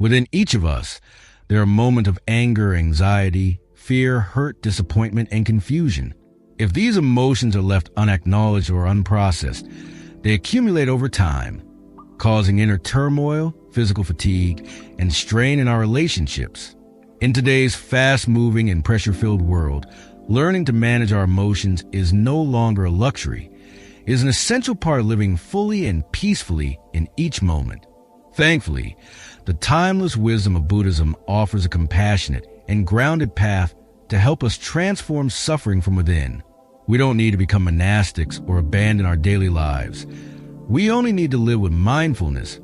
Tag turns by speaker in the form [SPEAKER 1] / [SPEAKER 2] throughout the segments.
[SPEAKER 1] Within each of us, there are moments of anger, anxiety, fear, hurt, disappointment, and confusion. If these emotions are left unacknowledged or unprocessed, they accumulate over time, causing inner turmoil, physical fatigue, and strain in our relationships. In today's fast-moving and pressure-filled world, learning to manage our emotions is no longer a luxury. It is an essential part of living fully and peacefully in each moment. Thankfully, the timeless wisdom of Buddhism offers a compassionate and grounded path to help us transform suffering from within. We don't need to become monastics or abandon our daily lives. We only need to live with mindfulness,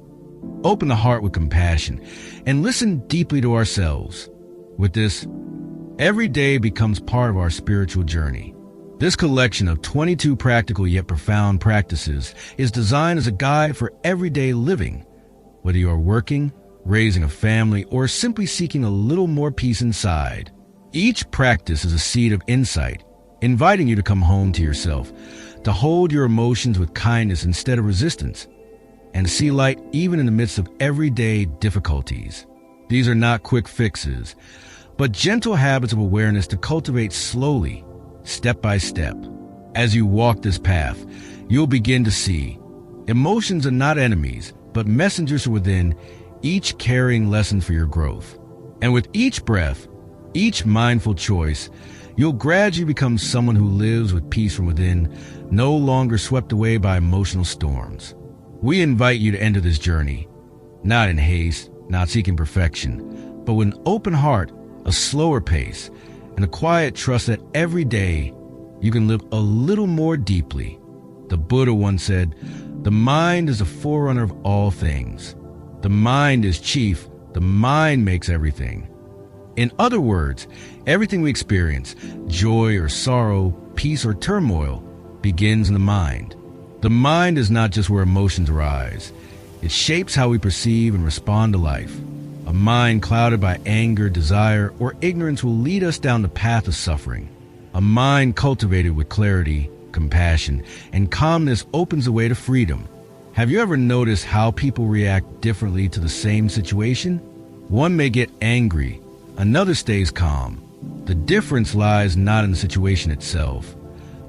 [SPEAKER 1] open the heart with compassion, and listen deeply to ourselves. With this, every day becomes part of our spiritual journey. This collection of 22 practical yet profound practices is designed as a guide for everyday living. Whether you are working, raising a family, or simply seeking a little more peace inside, each practice is a seed of insight, inviting you to come home to yourself, to hold your emotions with kindness instead of resistance, and to see light even in the midst of everyday difficulties. These are not quick fixes, but gentle habits of awareness to cultivate slowly, step by step. As you walk this path, you'll begin to see emotions are not enemies, but messengers from within, each carrying lessons for your growth. And with each breath, each mindful choice, you'll gradually become someone who lives with peace from within, no longer swept away by emotional storms. We invite you to enter this journey, not in haste, not seeking perfection, but with an open heart, a slower pace, and a quiet trust that every day you can live a little more deeply. The Buddha once said, "The mind is the forerunner of all things. The mind is chief. The mind makes everything." In other words, everything we experience, joy or sorrow, peace or turmoil, begins in the mind. The mind is not just where emotions arise. It shapes how we perceive and respond to life. A mind clouded by anger, desire, or ignorance will lead us down the path of suffering. A mind cultivated with clarity, compassion, and calmness opens the way to freedom. Have you ever noticed how people react differently to the same situation? One may get angry, another stays calm. The difference lies not in the situation itself,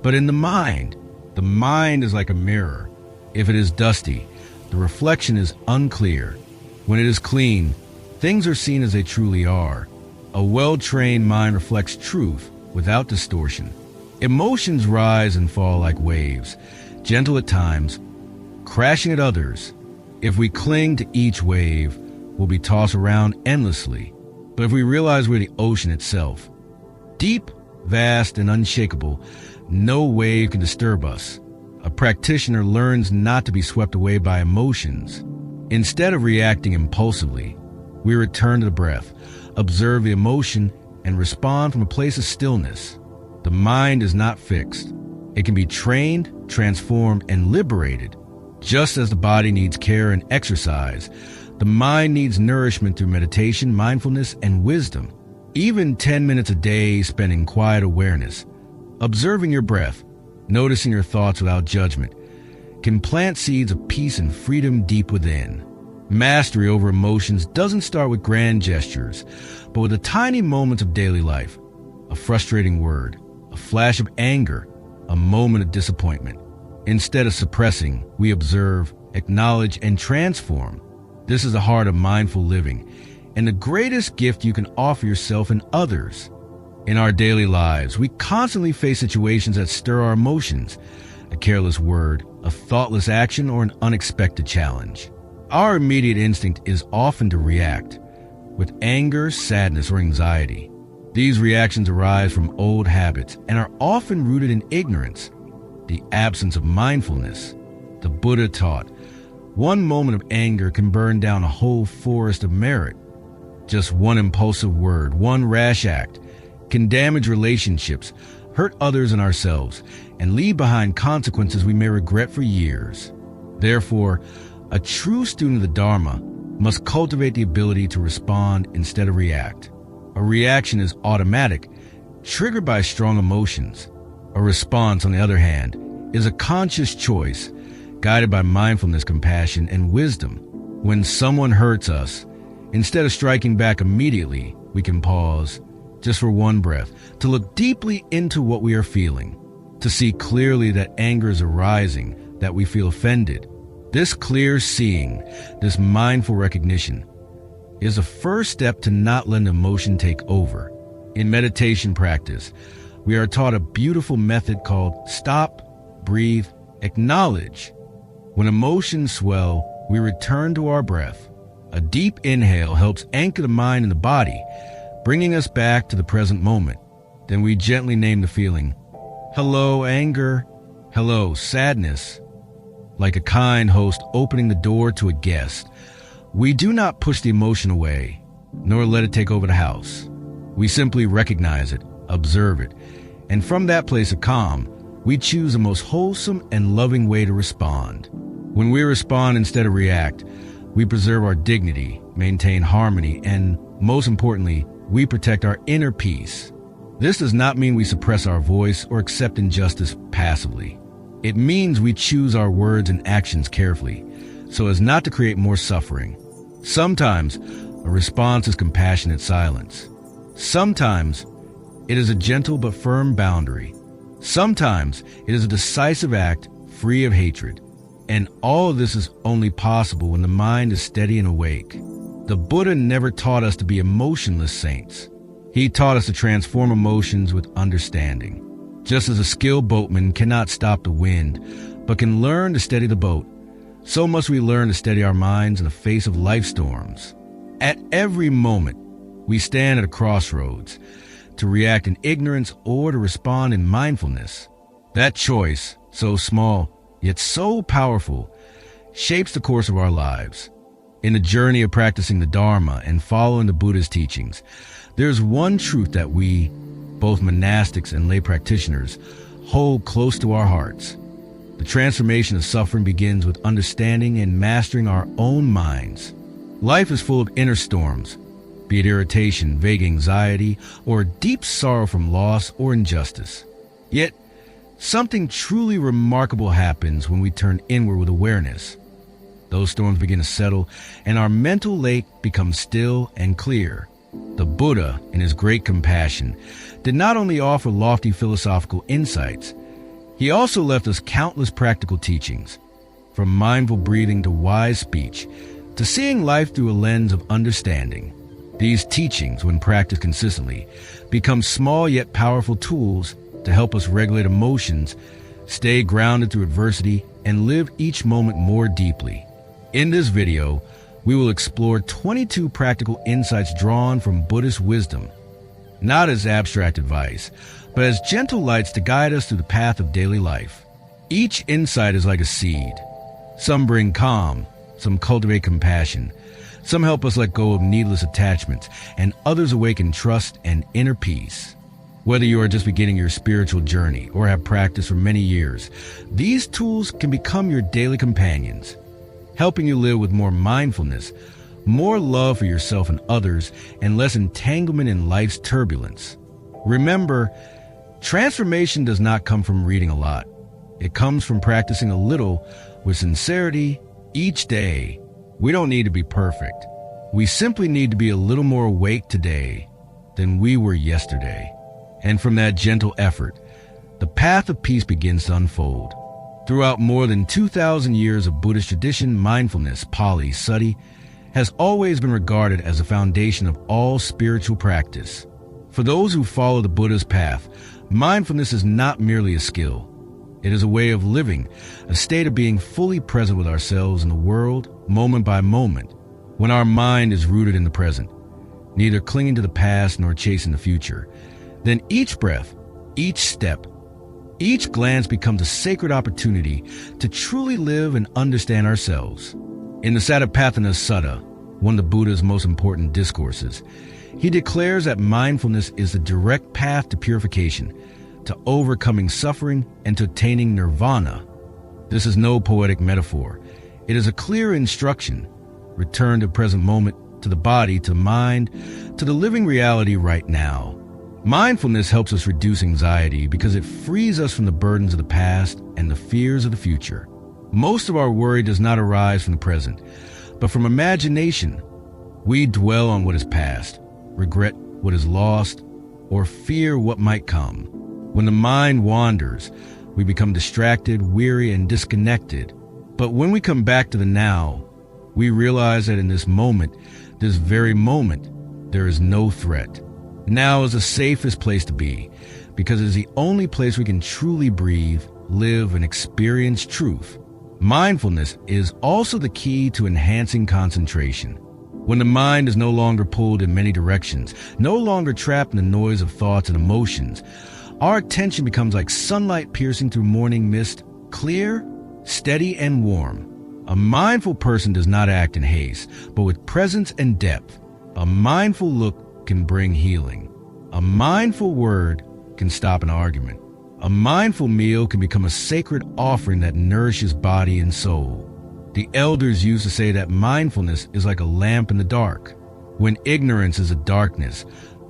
[SPEAKER 1] but in the mind. The mind is like a mirror. If it is dusty, the reflection is unclear. When it is clean, things are seen as they truly are. A well-trained mind reflects truth without distortion. Emotions rise and fall like waves, gentle at times, crashing at others. If we cling to each wave, we'll be tossed around endlessly. But if we realize we're the ocean itself, deep, vast, and unshakable, no wave can disturb us. A practitioner learns not to be swept away by emotions. Instead of reacting impulsively, we return to the breath, observe the emotion, and respond from a place of stillness. The mind is not fixed. It can be trained, transformed, and liberated. Just as the body needs care and exercise, the mind needs nourishment through meditation, mindfulness, and wisdom. Even 10 minutes a day spent in quiet awareness, observing your breath, noticing your thoughts without judgment, can plant seeds of peace and freedom deep within. Mastery over emotions doesn't start with grand gestures, but with the tiny moments of daily life. A frustrating word, a flash of anger, a moment of disappointment. Instead of suppressing, we observe, acknowledge, and transform. This is the heart of mindful living, and the greatest gift you can offer yourself and others. In our daily lives, we constantly face situations that stir our emotions, a careless word, a thoughtless action, or an unexpected challenge. Our immediate instinct is often to react with anger, sadness, or anxiety. These reactions arise from old habits and are often rooted in ignorance, the absence of mindfulness. The Buddha taught, one moment of anger can burn down a whole forest of merit. Just one impulsive word, one rash act, can damage relationships, hurt others and ourselves, and leave behind consequences we may regret for years. Therefore, a true student of the Dharma must cultivate the ability to respond instead of react. A reaction is automatic, triggered by strong emotions. A response, on the other hand, is a conscious choice, guided by mindfulness, compassion, and wisdom. When someone hurts us, Instead of striking back immediately, we can pause, just for one breath, to look deeply into what we are feeling, to see clearly that anger is arising, that we feel offended. This clear seeing, this mindful recognition, is a first step to not letting emotion take over. In meditation practice, we are taught a beautiful method called stop, breathe, acknowledge. When emotions swell, we return to our breath. A deep inhale helps anchor the mind and the body, bringing us back to the present moment. Then we gently name the feeling. Hello, anger. Hello, sadness. Like a kind host opening the door to a guest, we do not push the emotion away, nor let it take over the house. We simply recognize it, observe it, and from that place of calm, we choose the most wholesome and loving way to respond. When we respond instead of react, we preserve our dignity, maintain harmony, and, most importantly, we protect our inner peace. This does not mean we suppress our voice or accept injustice passively. It means we choose our words and actions carefully, so as not to create more suffering. Sometimes, a response is compassionate silence. Sometimes, it is a gentle but firm boundary. Sometimes, it is a decisive act free of hatred. And all of this is only possible when the mind is steady and awake. The Buddha never taught us to be emotionless saints. He taught us to transform emotions with understanding. Just as a skilled boatman cannot stop the wind, but can learn to steady the boat, so must we learn to steady our minds in the face of life storms. At every moment, we stand at a crossroads, to react in ignorance or to respond in mindfulness. That choice, so small, yet so powerful, shapes the course of our lives. In the journey of practicing the Dharma and following the Buddha's teachings, there's one truth that we, both monastics and lay practitioners, hold close to our hearts. The transformation of suffering begins with understanding and mastering our own minds. Life is full of inner storms, be it irritation, vague anxiety, or deep sorrow from loss or injustice. Yet, something truly remarkable happens when we turn inward with awareness. Those storms begin to settle, and our mental lake becomes still and clear. The Buddha, in his great compassion, did not only offer lofty philosophical insights, he also left us countless practical teachings, from mindful breathing to wise speech, to seeing life through a lens of understanding. These teachings, when practiced consistently, become small yet powerful tools to help us regulate emotions, stay grounded through adversity, and live each moment more deeply. In this video, we will explore 22 practical insights drawn from Buddhist wisdom, not as abstract advice, but as gentle lights to guide us through the path of daily life. Each insight is like a seed. Some bring calm, some cultivate compassion, some help us let go of needless attachments, and others awaken trust and inner peace. Whether you are just beginning your spiritual journey or have practiced for many years, these tools can become your daily companions, helping you live with more mindfulness, more love for yourself and others, and less entanglement in life's turbulence. Remember, transformation does not come from reading a lot. It comes from practicing a little with sincerity each day. We don't need to be perfect. We simply need to be a little more awake today than we were yesterday. And from that gentle effort, the path of peace begins to unfold. Throughout more than 2,000 years of Buddhist tradition, mindfulness, Pali, Sati, has always been regarded as the foundation of all spiritual practice. For those who follow the Buddha's path, mindfulness is not merely a skill. It is a way of living, a state of being fully present with ourselves and the world, moment by moment, when our mind is rooted in the present, neither clinging to the past nor chasing the future. Then each breath, each step, each glance becomes a sacred opportunity to truly live and understand ourselves. In the Satipatthana Sutta, one of the Buddha's most important discourses, he declares that mindfulness is the direct path to purification, to overcoming suffering, and to attaining nirvana. This is no poetic metaphor. It is a clear instruction. Return to the present moment, to the body, to the mind, to the living reality right now. Mindfulness helps us reduce anxiety because it frees us from the burdens of the past and the fears of the future. Most of our worry does not arise from the present, but from imagination. We dwell on what is past, regret what is lost, or fear what might come. When the mind wanders, we become distracted, weary, and disconnected. But when we come back to the now, we realize that in this moment, this very moment, there is no threat. Now is the safest place to be, because it is the only place we can truly breathe, live, and experience truth. Mindfulness is also the key to enhancing concentration. When the mind is no longer pulled in many directions, no longer trapped in the noise of thoughts and emotions, our attention becomes like sunlight piercing through morning mist, clear, steady, and warm. A mindful person does not act in haste, but with presence and depth. A mindful look can bring healing. A mindful word can stop an argument. A mindful meal can become a sacred offering that nourishes body and soul. The elders used to say that mindfulness is like a lamp in the dark. When ignorance is a darkness,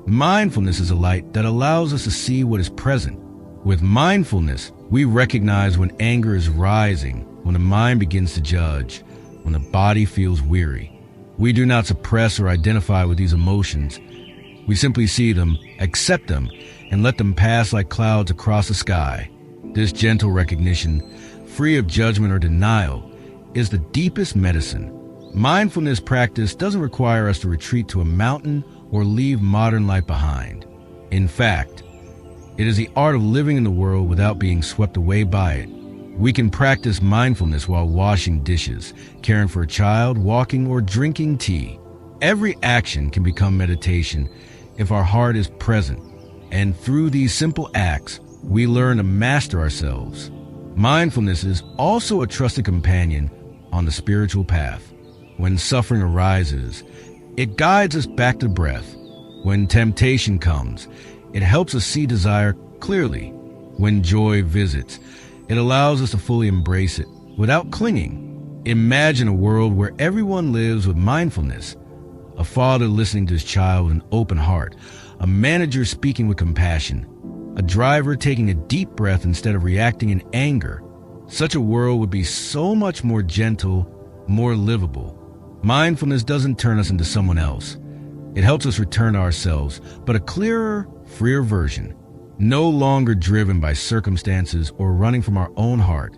[SPEAKER 1] mindfulness is a light that allows us to see what is present. With mindfulness, we recognize when anger is rising, when the mind begins to judge, when the body feels weary. We do not suppress or identify with these emotions. We simply see them, accept them, and let them pass like clouds across the sky. This gentle recognition, free of judgment or denial, is the deepest medicine. Mindfulness practice doesn't require us to retreat to a mountain or leave modern life behind. In fact, it is the art of living in the world without being swept away by it. We can practice mindfulness while washing dishes, caring for a child, walking, or drinking tea. Every action can become meditation if our heart is present, and through these simple acts, we learn to master ourselves. Mindfulness is also a trusted companion on the spiritual path. When suffering arises, it guides us back to breath. When temptation comes, it helps us see desire clearly. When joy visits, it allows us to fully embrace it without clinging. Imagine a world where everyone lives with mindfulness. A father listening to his child with an open heart, a manager speaking with compassion, a driver taking a deep breath instead of reacting in anger. Such a world would be so much more gentle, more livable. Mindfulness doesn't turn us into someone else. It helps us return to ourselves, but a clearer, freer version. No longer driven by circumstances or running from our own heart.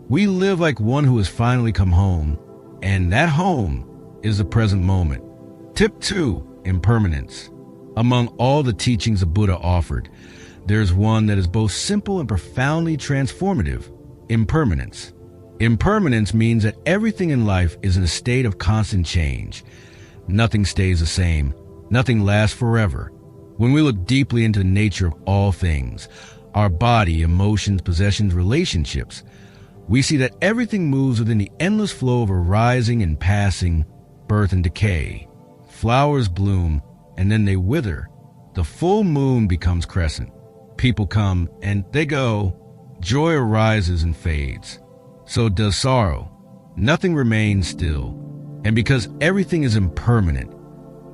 [SPEAKER 1] We live like one who has finally come home, and that home is the present moment. Tip 2, impermanence. Among all the teachings the Buddha offered, there's one that is both simple and profoundly transformative: impermanence. Impermanence means that everything in life is in a state of constant change. Nothing stays the same. Nothing lasts forever. When we look deeply into the nature of all things, our body, emotions, possessions, relationships, we see that everything moves within the endless flow of arising and passing, birth and decay. Flowers bloom, and then they wither. The full moon becomes crescent. People come and they go. Joy arises and fades. So does sorrow. Nothing remains still. And because everything is impermanent,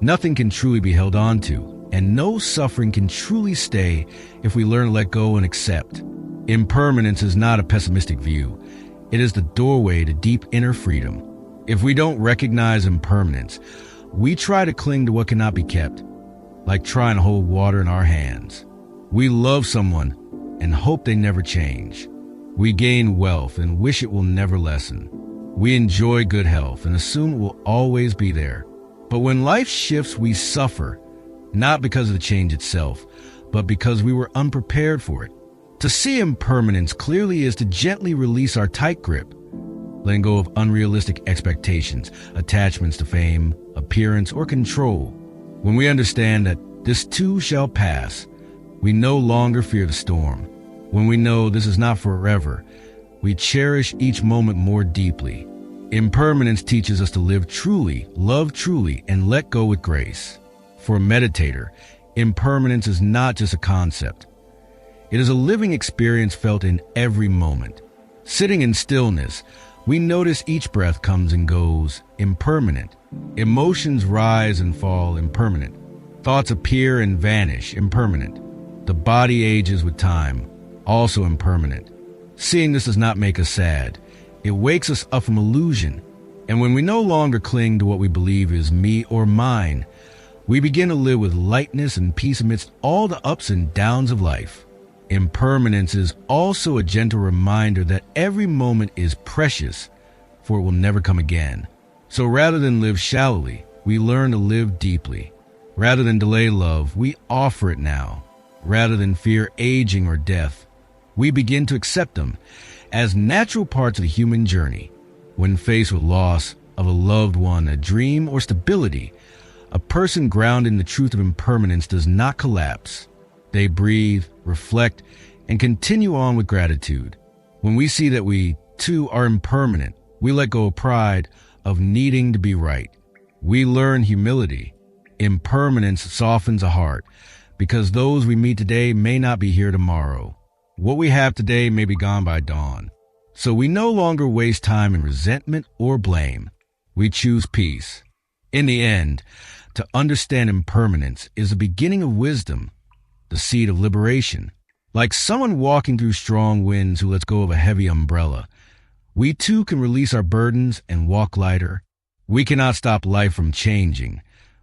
[SPEAKER 1] nothing can truly be held on to. And no suffering can truly stay if we learn to let go and accept. Impermanence is not a pessimistic view. It is the doorway to deep inner freedom. If we don't recognize impermanence, we try to cling to what cannot be kept, like trying to hold water in our hands. We love someone and hope they never change. We gain wealth and wish it will never lessen. We enjoy good health and assume it will always be there. But when life shifts, we suffer. Not because of the change itself, but because we were unprepared for it. To see impermanence clearly is to gently release our tight grip, letting go of unrealistic expectations, attachments to fame, appearance, or control. When we understand that this too shall pass, we no longer fear the storm. When we know this is not forever, we cherish each moment more deeply. Impermanence teaches us to live truly, love truly, and let go with grace. For a meditator, impermanence is not just a concept. It is a living experience felt in every moment. Sitting in stillness, we notice each breath comes and goes, impermanent. Emotions rise and fall, impermanent. Thoughts appear and vanish, impermanent. The body ages with time, also impermanent. Seeing this does not make us sad. It wakes us up from illusion. And when we no longer cling to what we believe is me or mine, we begin to live with lightness and peace amidst all the ups and downs of life. Impermanence is also a gentle reminder that every moment is precious, for it will never come again. So rather than live shallowly, we learn to live deeply. Rather than delay love, we offer it now. Rather than fear aging or death, we begin to accept them as natural parts of the human journey. When faced with loss of a loved one, a dream, or stability, a person grounded in the truth of impermanence does not collapse. They breathe, reflect, and continue on with gratitude. When we see that we, too, are impermanent, we let go of pride of needing to be right. We learn humility. Impermanence softens a heart, because those we meet today may not be here tomorrow. What we have today may be gone by dawn. So we no longer waste time in resentment or blame. We choose peace. In the end, to understand impermanence is the beginning of wisdom, the seed of liberation. Like someone walking through strong winds who lets go of a heavy umbrella, we too can release our burdens and walk lighter. We cannot stop life from changing,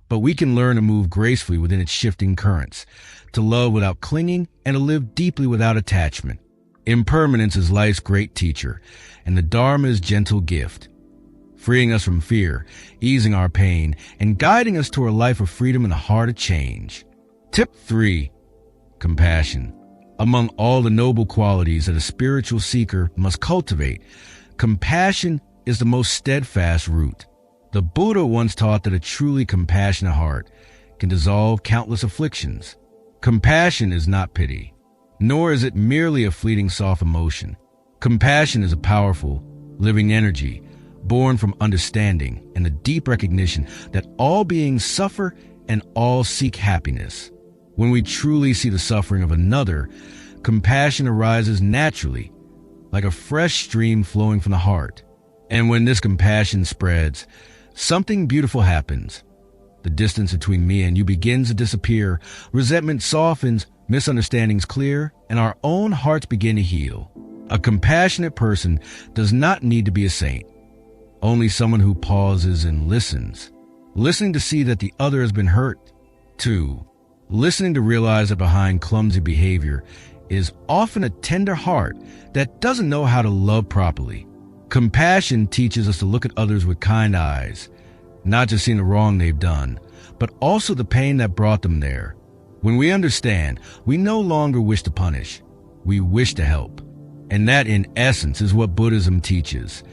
[SPEAKER 1] but we can learn to move gracefully within its shifting currents, to love without clinging, and to live deeply without attachment. Impermanence is life's great teacher, and the Dharma's gentle gift, freeing us from fear, easing our pain, and guiding us to a life of freedom in the heart of change. Tip 3. Compassion. Among all the noble qualities that a spiritual seeker must cultivate, compassion is the most steadfast root. The Buddha once taught that a truly compassionate heart can dissolve countless afflictions. Compassion is not pity, nor is it merely a fleeting soft emotion. Compassion is a powerful, living energy born from understanding and the deep recognition that all beings suffer and all seek happiness. When we truly see the suffering of another, compassion arises naturally, like a fresh stream flowing from the heart. And when this compassion spreads, something beautiful happens. The distance between me and you begins to disappear, resentment softens, misunderstandings clear, and our own hearts begin to heal. A compassionate person does not need to be a saint, only someone who pauses and listens. Listening to see that the other has been hurt. 2. Listening to realize that behind clumsy behavior is often a tender heart that doesn't know how to love properly. Compassion teaches us to look at others with kind eyes, not just seeing the wrong they've done, but also the pain that brought them there. When we understand, we no longer wish to punish, we wish to help. And that, in essence, is what Buddhism teaches.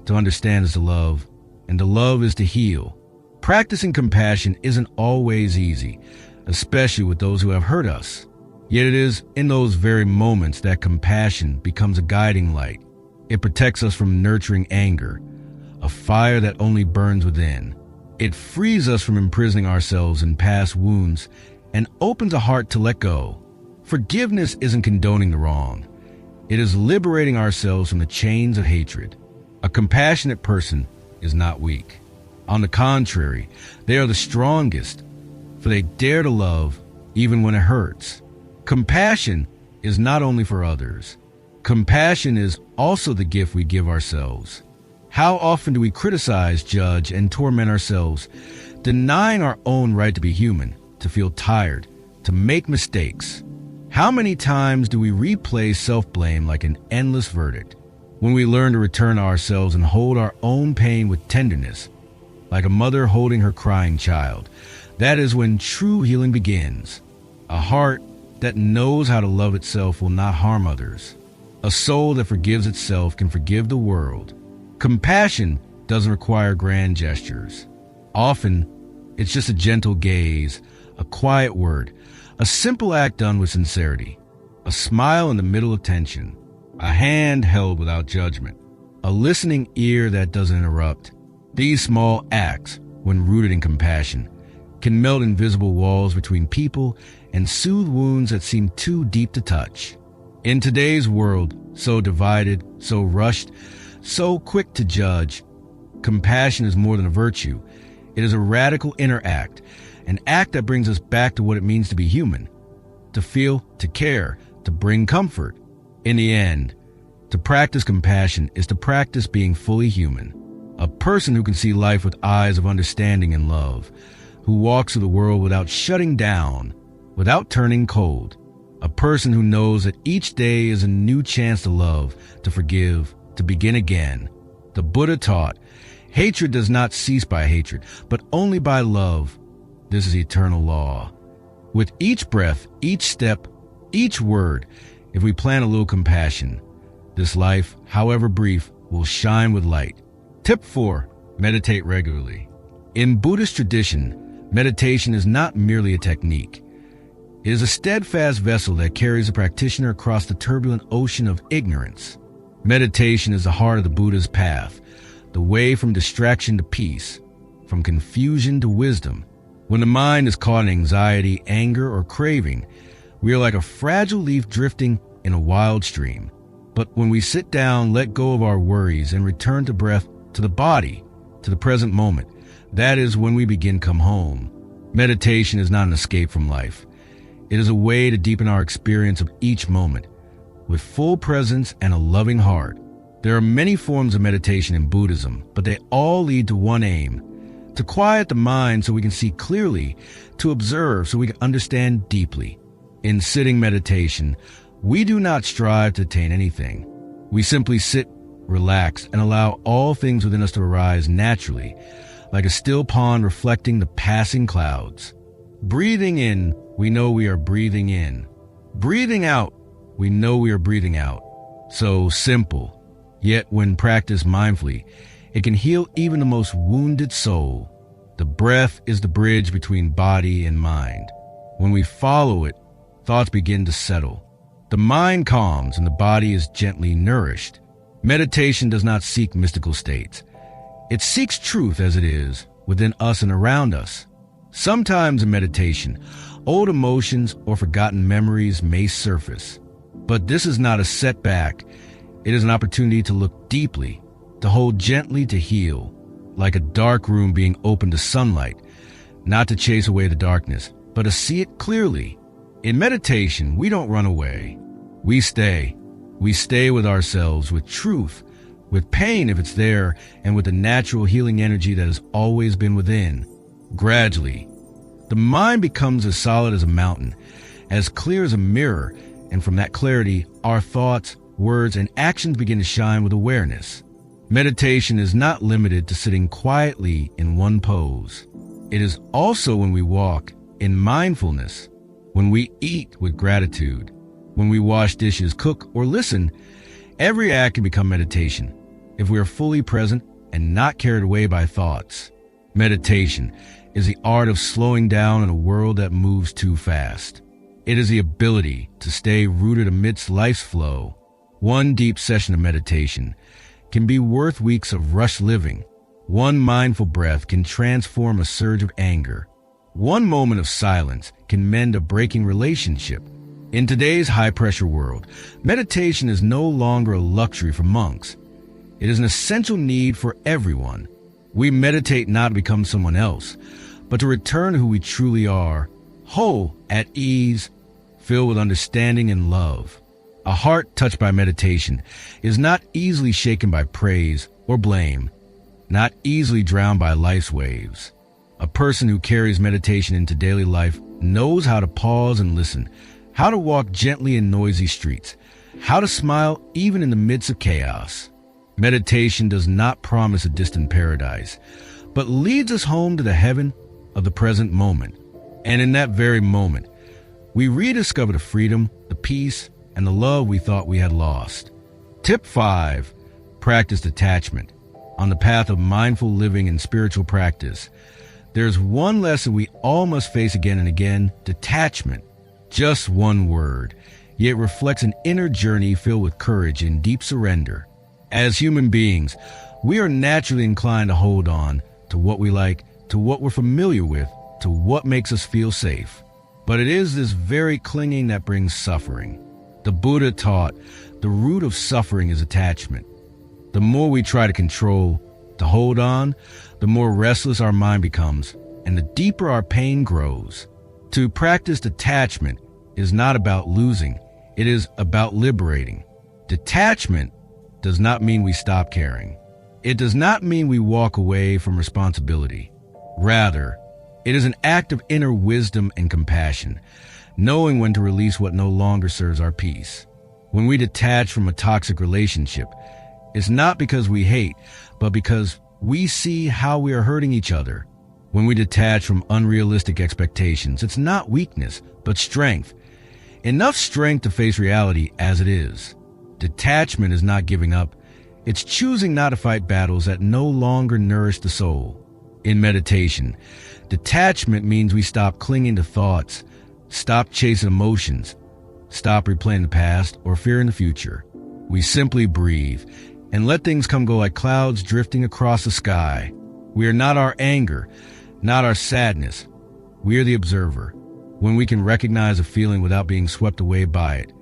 [SPEAKER 1] To understand is to love, and to love is to heal. Practicing compassion isn't always easy, especially with those who have hurt us. Yet it is in those very moments that compassion becomes a guiding light. It protects us from nurturing anger, a fire that only burns within. It frees us from imprisoning ourselves in past wounds and opens a heart to let go. Forgiveness isn't condoning the wrong. It is liberating ourselves from the chains of hatred. A compassionate person is not weak. On the contrary, they are the strongest, for they dare to love even when it hurts. Compassion is not only for others. Compassion is also the gift we give ourselves. How often do we criticize, judge, and torment ourselves, denying our own right to be human, to feel tired, to make mistakes? How many times do we replay self-blame like an endless verdict? When we learn to return to ourselves and hold our own pain with tenderness, like a mother holding her crying child, that is when true healing begins. A heart that knows how to love itself will not harm others. A soul that forgives itself can forgive the world. Compassion doesn't require grand gestures. Often, it's just a gentle gaze, a quiet word, a simple act done with sincerity, a smile in the middle of tension, a hand held without judgment, a listening ear that doesn't interrupt. These small acts, when rooted in compassion, can melt invisible walls between people and soothe wounds that seem too deep to touch. In today's world, so divided, so rushed, so quick to judge, compassion is more than a virtue. It is a radical inner act, an act that brings us back to what it means to be human, to feel, to care, to bring comfort. In the end, to practice compassion is to practice being fully human, a person who can see life with eyes of understanding and love, who walks through the world without shutting down, without turning cold, a person who knows that each day is a new chance to love, to forgive, to begin again. The Buddha taught, hatred does not cease by hatred, but only by love. This is eternal law. With each breath, each step, each word, if we plant a little compassion, this life, however brief, will shine with light. Tip 4. Meditate regularly. In Buddhist tradition, meditation is not merely a technique. It is a steadfast vessel that carries a practitioner across the turbulent ocean of ignorance. Meditation is the heart of the Buddha's path, the way from distraction to peace, from confusion to wisdom. When the mind is caught in anxiety, anger, or craving, we are like a fragile leaf drifting in a wild stream. But when we sit down, let go of our worries, and return to breath, to the body, to the present moment, that is when we begin come home. Meditation is not an escape from life. It is a way to deepen our experience of each moment, with full presence and a loving heart. There are many forms of meditation in Buddhism, but they all lead to one aim: to quiet the mind so we can see clearly, to observe so we can understand deeply. In sitting meditation, we do not strive to attain anything. We simply sit, relax, and allow all things within us to arise naturally, like a still pond reflecting the passing clouds. Breathing in, we know we are breathing in. Breathing out, we know we are breathing out. So simple, yet when practiced mindfully, it can heal even the most wounded soul. The breath is the bridge between body and mind. When we follow it, thoughts begin to settle. The mind calms and the body is gently nourished. Meditation does not seek mystical states. It seeks truth as it is, within us and around us. Sometimes in meditation, old emotions or forgotten memories may surface. But this is not a setback. It is an opportunity to look deeply, to hold gently, to heal, like a dark room being opened to sunlight, not to chase away the darkness, but to see it clearly. In meditation, we don't run away. We stay. We stay with ourselves, with truth, with pain if it's there, and with the natural healing energy that has always been within. Gradually, the mind becomes as solid as a mountain, as clear as a mirror, and from that clarity, our thoughts, words, and actions begin to shine with awareness. Meditation is not limited to sitting quietly in one pose. It is also when we walk in mindfulness, when we eat with gratitude, when we wash dishes, cook, or listen. Every act can become meditation if we are fully present and not carried away by thoughts. Meditation is the art of slowing down in a world that moves too fast. It is the ability to stay rooted amidst life's flow. One deep session of meditation can be worth weeks of rushed living. One mindful breath can transform a surge of anger. One moment of silence can mend a breaking relationship. In today's high-pressure world, meditation is no longer a luxury for monks. It is an essential need for everyone. We meditate not to become someone else, but to return to who we truly are, whole, at ease, filled with understanding and love. A heart touched by meditation is not easily shaken by praise or blame, not easily drowned by life's waves. A person who carries meditation into daily life knows how to pause and listen, how to walk gently in noisy streets, how to smile even in the midst of chaos. Meditation does not promise a distant paradise, but leads us home to the heaven of the present moment. And in that very moment, we rediscover the freedom, the peace, and the love we thought we had lost. Tip 5. Practice detachment. On the path of mindful living and spiritual practice, there's one lesson we all must face again and again: detachment. Just one word, yet reflects an inner journey filled with courage and deep surrender. As human beings, we are naturally inclined to hold on to what we like, to what we're familiar with, to what makes us feel safe. But it is this very clinging that brings suffering. The Buddha taught the root of suffering is attachment. The more we try to control, to hold on, the more restless our mind becomes, and the deeper our pain grows. To practice detachment is not about losing, it is about liberating. Detachment does not mean we stop caring. It does not mean we walk away from responsibility. Rather, it is an act of inner wisdom and compassion, knowing when to release what no longer serves our peace. When we detach from a toxic relationship, it's not because we hate, but because we see how we are hurting each other. When we detach from unrealistic expectations, it's not weakness, but strength. Enough strength to face reality as it is. Detachment is not giving up. It's choosing not to fight battles that no longer nourish the soul. In meditation, detachment means we stop clinging to thoughts, stop chasing emotions, stop replaying the past or fearing the future. We simply breathe and let things come go like clouds drifting across the sky. We are not our anger, not our sadness. We are the observer. When we can recognize a feeling without being swept away by it,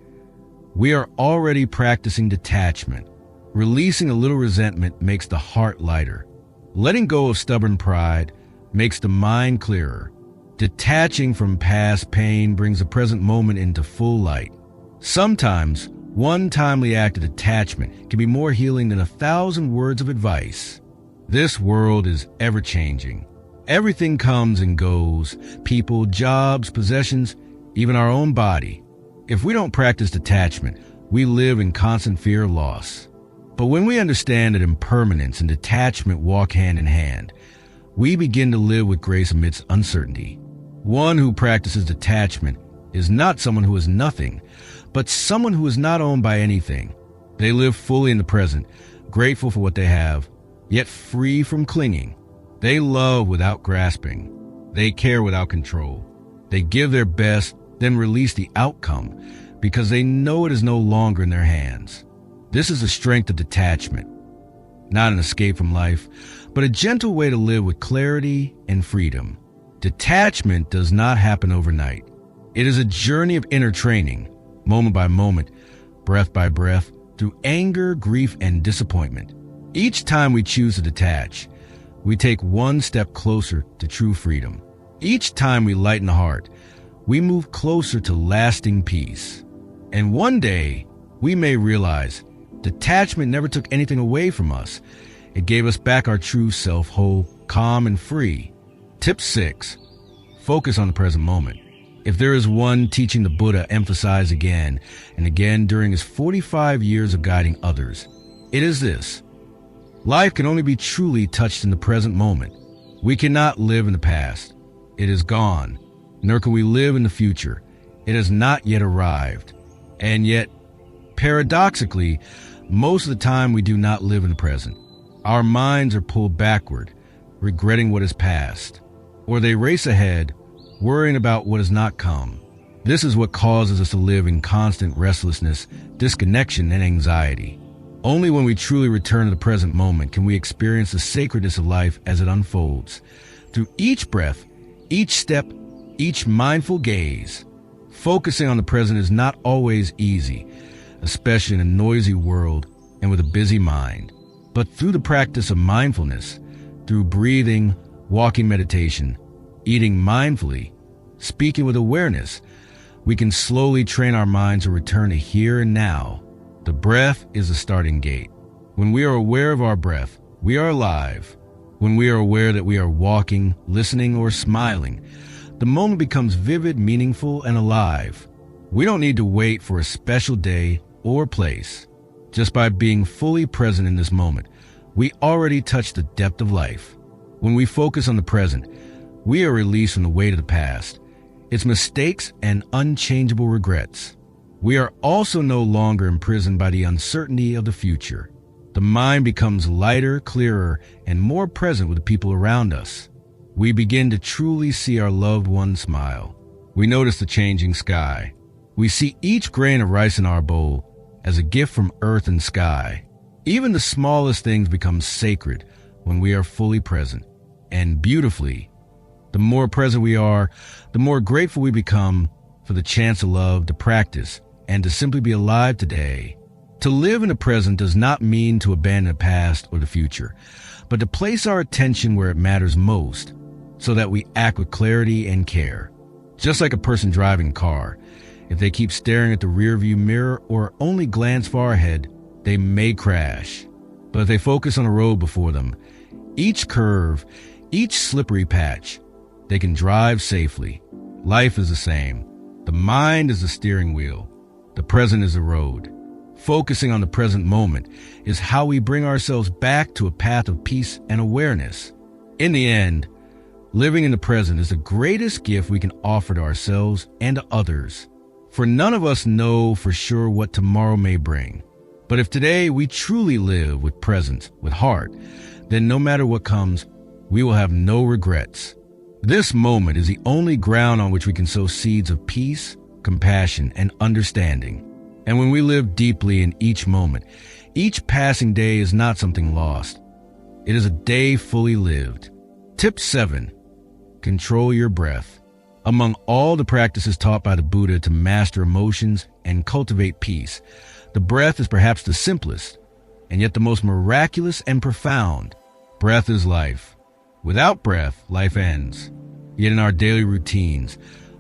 [SPEAKER 1] we are already practicing detachment. Releasing a little resentment makes the heart lighter. Letting go of stubborn pride makes the mind clearer. Detaching from past pain brings the present moment into full light. Sometimes, one timely act of detachment can be more healing than 1,000 words of advice. This world is ever-changing. Everything comes and goes, people, jobs, possessions, even our own body. If we don't practice detachment, we live in constant fear of loss. But when we understand that impermanence and detachment walk hand in hand, we begin to live with grace amidst uncertainty. One who practices detachment is not someone who is nothing, but someone who is not owned by anything. They live fully in the present, grateful for what they have, yet free from clinging. They love without grasping. They care without control. They give their best, then release the outcome because they know it is no longer in their hands. This is the strength of detachment, not an escape from life, but a gentle way to live with clarity and freedom. Detachment does not happen overnight. It is a journey of inner training, moment by moment, breath by breath, through anger, grief, and disappointment. Each time we choose to detach, we take one step closer to true freedom. Each time we lighten the heart, we move closer to lasting peace. And one day, we may realize detachment never took anything away from us. It gave us back our true self, whole, calm, and free. Tip 6. Focus on the present moment. If there is one teaching the Buddha emphasized again and again during his 45 years of guiding others, it is this. Life can only be truly touched in the present moment. We cannot live in the past. It is gone. Nor can we live in the future. It has not yet arrived. And yet, paradoxically, most of the time we do not live in the present. Our minds are pulled backward, regretting what is past, or they race ahead, worrying about what has not come. This is what causes us to live in constant restlessness, disconnection, and anxiety. Only when we truly return to the present moment can we experience the sacredness of life as it unfolds. Through each breath, each step, each mindful gaze, focusing on the present is not always easy, especially in a noisy world and with a busy mind. But through the practice of mindfulness, through breathing, walking meditation, eating mindfully, speaking with awareness, we can slowly train our minds to return to here and now. The breath is the starting gate. When we are aware of our breath, we are alive. When we are aware that we are walking, listening, or smiling, the moment becomes vivid, meaningful, and alive. We don't need to wait for a special day or place. Just by being fully present in this moment, we already touch the depth of life. When we focus on the present, we are released from the weight of the past, its mistakes and unchangeable regrets. We are also no longer imprisoned by the uncertainty of the future. The mind becomes lighter, clearer, and more present with the people around us. We begin to truly see our loved ones smile. We notice the changing sky. We see each grain of rice in our bowl as a gift from earth and sky. Even the smallest things become sacred when we are fully present. And beautifully, the more present we are, the more grateful we become for the chance to love, to practice, and to simply be alive today. To live in the present does not mean to abandon the past or the future, but to place our attention where it matters most, so that we act with clarity and care. Just like a person driving a car, if they keep staring at the rearview mirror or only glance far ahead, they may crash. But if they focus on the road before them, each curve, each slippery patch, they can drive safely. Life is the same. The mind is the steering wheel. The present is the road. Focusing on the present moment is how we bring ourselves back to a path of peace and awareness. In the end, living in the present is the greatest gift we can offer to ourselves and to others. For none of us know for sure what tomorrow may bring. But if today we truly live with presence, with heart, then no matter what comes, we will have no regrets. This moment is the only ground on which we can sow seeds of peace, compassion, and understanding. And when we live deeply in each moment, each passing day is not something lost. It is a day fully lived. Tip 7. Control your breath. Among all the practices taught by the Buddha to master emotions and cultivate peace, the breath is perhaps the simplest, and yet the most miraculous and profound. Breath is life. Without breath, life ends. Yet in our daily routines,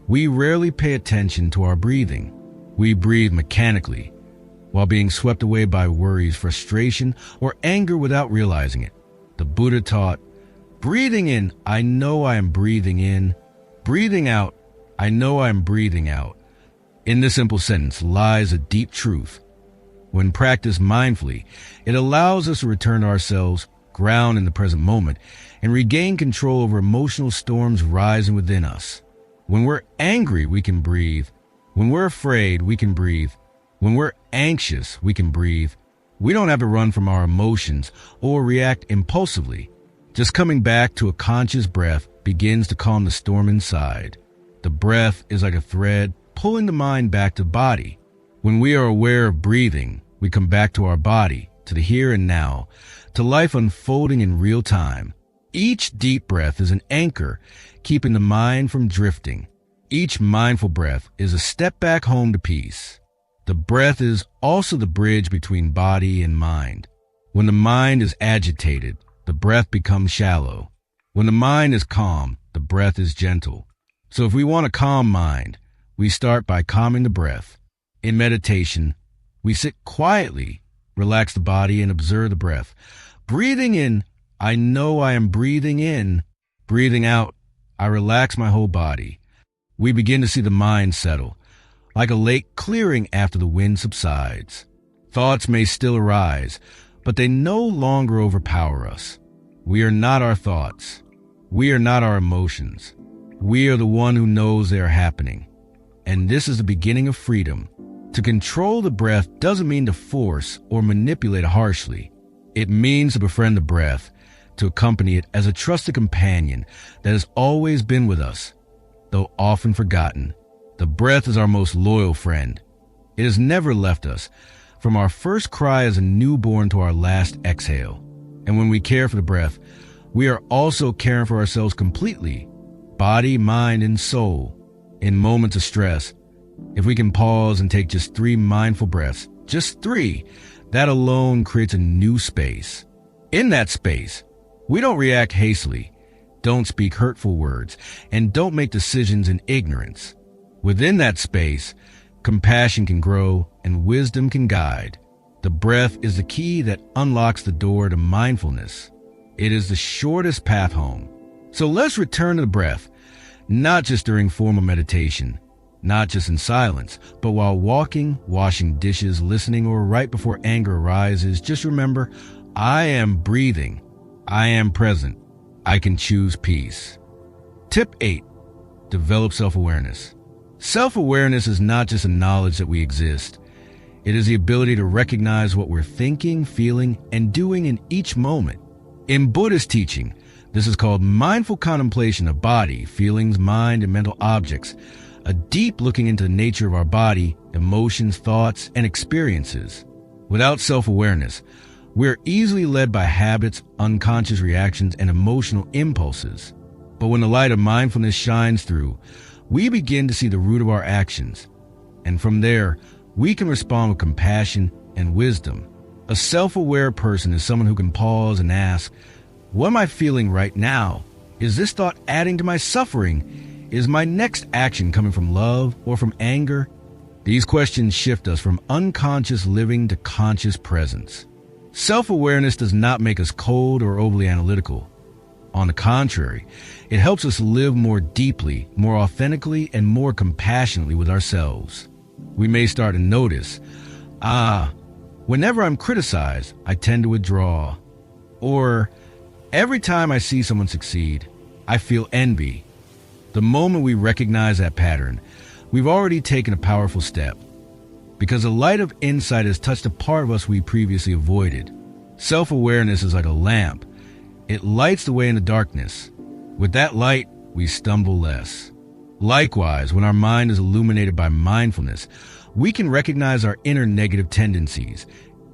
[SPEAKER 1] we rarely pay attention to our breathing. We breathe mechanically, while being swept away by worries, frustration, or anger without realizing it. The Buddha taught, breathing in, I know I am breathing in. Breathing out, I know I am breathing out. In this simple sentence lies a deep truth. When practiced mindfully, it allows us to return to ourselves, ground in the present moment, and regain control over emotional storms rising within us. When we're angry, we can breathe. When we're afraid, we can breathe. When we're anxious, we can breathe. We don't have to run from our emotions or react impulsively. Just coming back to a conscious breath begins to calm the storm inside. The breath is like a thread pulling the mind back to the body. When we are aware of breathing, we come back to our body, to the here and now, to life unfolding in real time. Each deep breath is an anchor, keeping the mind from drifting. Each mindful breath is a step back home to peace. The breath is also the bridge between body and mind. When the mind is agitated, the breath becomes shallow. When the mind is calm, the breath is gentle. So if we want a calm mind, we start by calming the breath. In meditation, we sit quietly, relax the body, and observe the breath. Breathing in, I know I am breathing in. Breathing out, I relax my whole body. We begin to see the mind settle, like a lake clearing after the wind subsides. Thoughts may still arise, but they no longer overpower us. We are not our thoughts. We are not our emotions. We are the one who knows they are happening. And this is the beginning of freedom. To control the breath doesn't mean to force or manipulate harshly. It means to befriend the breath, to accompany it as a trusted companion that has always been with us, though often forgotten. The breath is our most loyal friend. It has never left us, from our first cry as a newborn to our last exhale. And when we care for the breath, we are also caring for ourselves completely, body, mind, and soul. In moments of stress, if we can pause and take just 3 mindful breaths, just 3, that alone creates a new space. In that space, we don't react hastily, don't speak hurtful words, and don't make decisions in ignorance. Within that space, compassion can grow and wisdom can guide. The breath is the key that unlocks the door to mindfulness. It is the shortest path home. So let's return to the breath, not just during formal meditation, not just in silence, but while walking, washing dishes, listening, or right before anger arises. Just remember, I am breathing. I am present. I can choose peace. Tip 8. Develop self-awareness. Self-awareness is not just a knowledge that we exist. It is the ability to recognize what we're thinking, feeling, and doing in each moment. In Buddhist teaching, this is called mindful contemplation of body, feelings, mind, and mental objects, a deep looking into the nature of our body, emotions, thoughts, and experiences. Without self-awareness, we're easily led by habits, unconscious reactions, and emotional impulses. But when the light of mindfulness shines through, we begin to see the root of our actions. And from there, we can respond with compassion and wisdom. A self-aware person is someone who can pause and ask, what am I feeling right now? Is this thought adding to my suffering? Is my next action coming from love or from anger? These questions shift us from unconscious living to conscious presence. Self-awareness does not make us cold or overly analytical. On the contrary, it helps us live more deeply, more authentically, and more compassionately with ourselves. We may start to notice, whenever I'm criticized, I tend to withdraw. Or, every time I see someone succeed, I feel envy. The moment we recognize that pattern, we've already taken a powerful step. Because the light of insight has touched a part of us we previously avoided. Self-awareness is like a lamp. It lights the way in the darkness. With that light, we stumble less. Likewise, when our mind is illuminated by mindfulness, we can recognize our inner negative tendencies,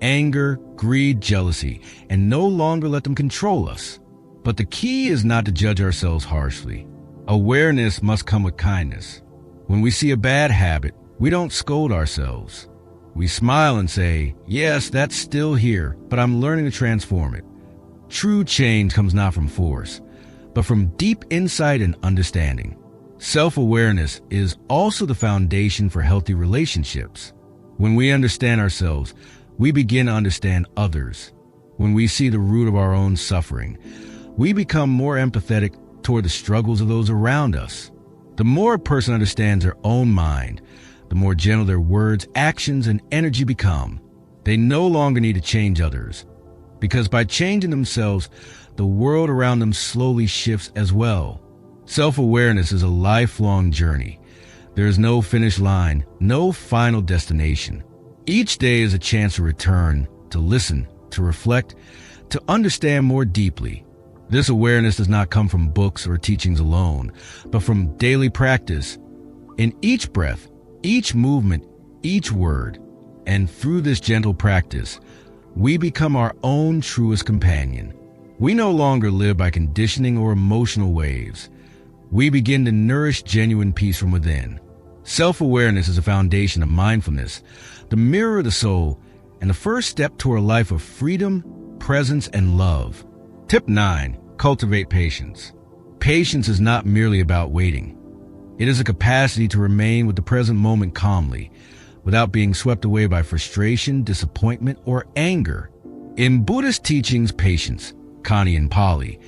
[SPEAKER 1] anger, greed, jealousy, and no longer let them control us. But the key is not to judge ourselves harshly. Awareness must come with kindness. When we see a bad habit, we don't scold ourselves. We smile and say, yes, that's still here, but I'm learning to transform it. True change comes not from force, but from deep insight and understanding. Self-awareness is also the foundation for healthy relationships. When we understand ourselves, we begin to understand others. When we see the root of our own suffering, we become more empathetic toward the struggles of those around us. The more a person understands their own mind, the more gentle their words, actions, and energy become. They no longer need to change others, because by changing themselves, the world around them slowly shifts as well. Self-awareness is a lifelong journey. There is no finish line, no final destination. Each day is a chance to return, to listen, to reflect, to understand more deeply. This awareness does not come from books or teachings alone, but from daily practice. In each breath, each movement, each word, and through this gentle practice, we become our own truest companion. We no longer live by conditioning or emotional waves. We begin to nourish genuine peace from within. Self-awareness is a foundation of mindfulness, the mirror of the soul, and the first step toward a life of freedom, presence, and love. Tip 9. Cultivate patience. Patience is not merely about waiting. It is a capacity to remain with the present moment calmly, without being swept away by frustration, disappointment, or anger. In Buddhist teachings, patience, Kani and Pali,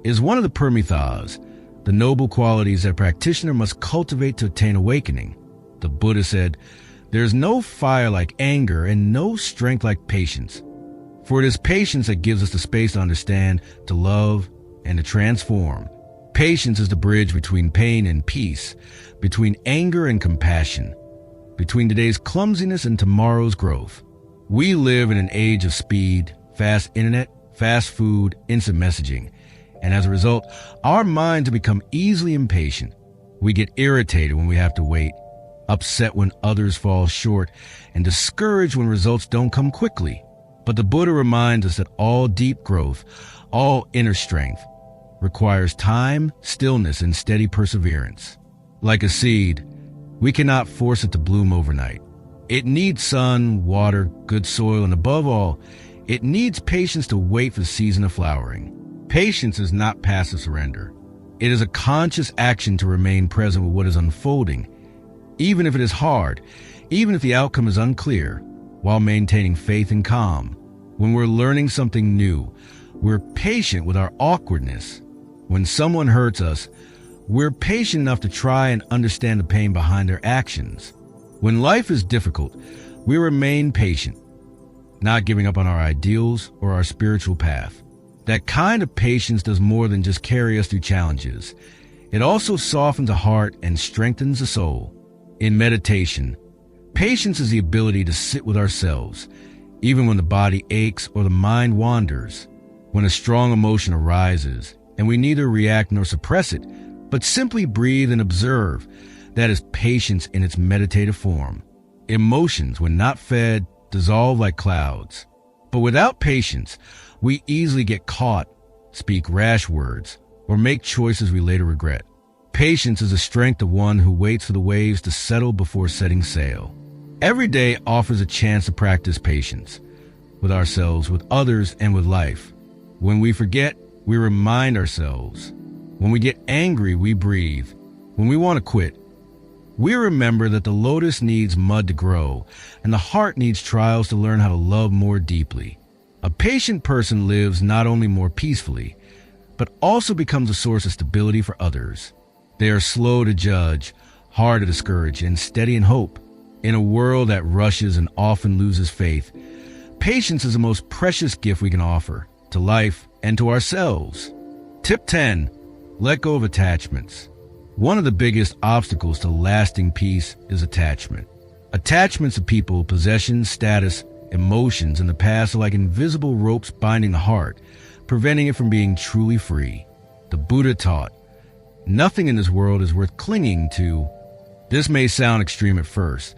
[SPEAKER 1] is one of the paramithas, the noble qualities that a practitioner must cultivate to attain awakening. The Buddha said, "There is no fire like anger and no strength like patience. For it is patience that gives us the space to understand, to love, and to transform. Patience is the bridge between pain and peace, between anger and compassion, between today's clumsiness and tomorrow's growth." We live in an age of speed, fast internet, fast food, instant messaging, and as a result, our minds have become easily impatient. We get irritated when we have to wait, upset when others fall short, and discouraged when results don't come quickly. But the Buddha reminds us that all deep growth, all inner strength, requires time, stillness, and steady perseverance. Like a seed, we cannot force it to bloom overnight. It needs sun, water, good soil, and above all, it needs patience to wait for the season of flowering. Patience is not passive surrender. It is a conscious action to remain present with what is unfolding, even if it is hard, even if the outcome is unclear, while maintaining faith and calm. When we're learning something new, we're patient with our awkwardness. When someone hurts us, we're patient enough to try and understand the pain behind their actions. When life is difficult, we remain patient, not giving up on our ideals or our spiritual path. That kind of patience does more than just carry us through challenges. It also softens the heart and strengthens the soul. In meditation, patience is the ability to sit with ourselves, even when the body aches or the mind wanders. When a strong emotion arises, and we neither react nor suppress it, but simply breathe and observe, that is patience in its meditative form. Emotions, when not fed, dissolve like clouds. But without patience, we easily get caught, speak rash words, or make choices we later regret. Patience is the strength of one who waits for the waves to settle before setting sail. Every day offers a chance to practice patience, with ourselves, with others, and with life. When we forget, we remind ourselves. When we get angry, we breathe. When we want to quit, we remember that the lotus needs mud to grow, and the heart needs trials to learn how to love more deeply. A patient person lives not only more peacefully, but also becomes a source of stability for others. They are slow to judge, hard to discourage, and steady in hope. In a world that rushes and often loses faith, patience is the most precious gift we can offer to life and to ourselves. Tip 10. Let go of attachments. One of the biggest obstacles to lasting peace is attachment. Attachments to people, possessions, status, emotions in the past are like invisible ropes binding the heart, preventing it from being truly free. The Buddha taught, nothing in this world is worth clinging to. This may sound extreme at first,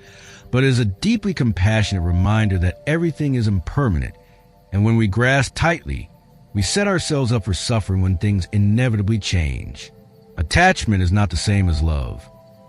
[SPEAKER 1] but it is a deeply compassionate reminder that everything is impermanent, and when we grasp tightly, we set ourselves up for suffering when things inevitably change. Attachment is not the same as love.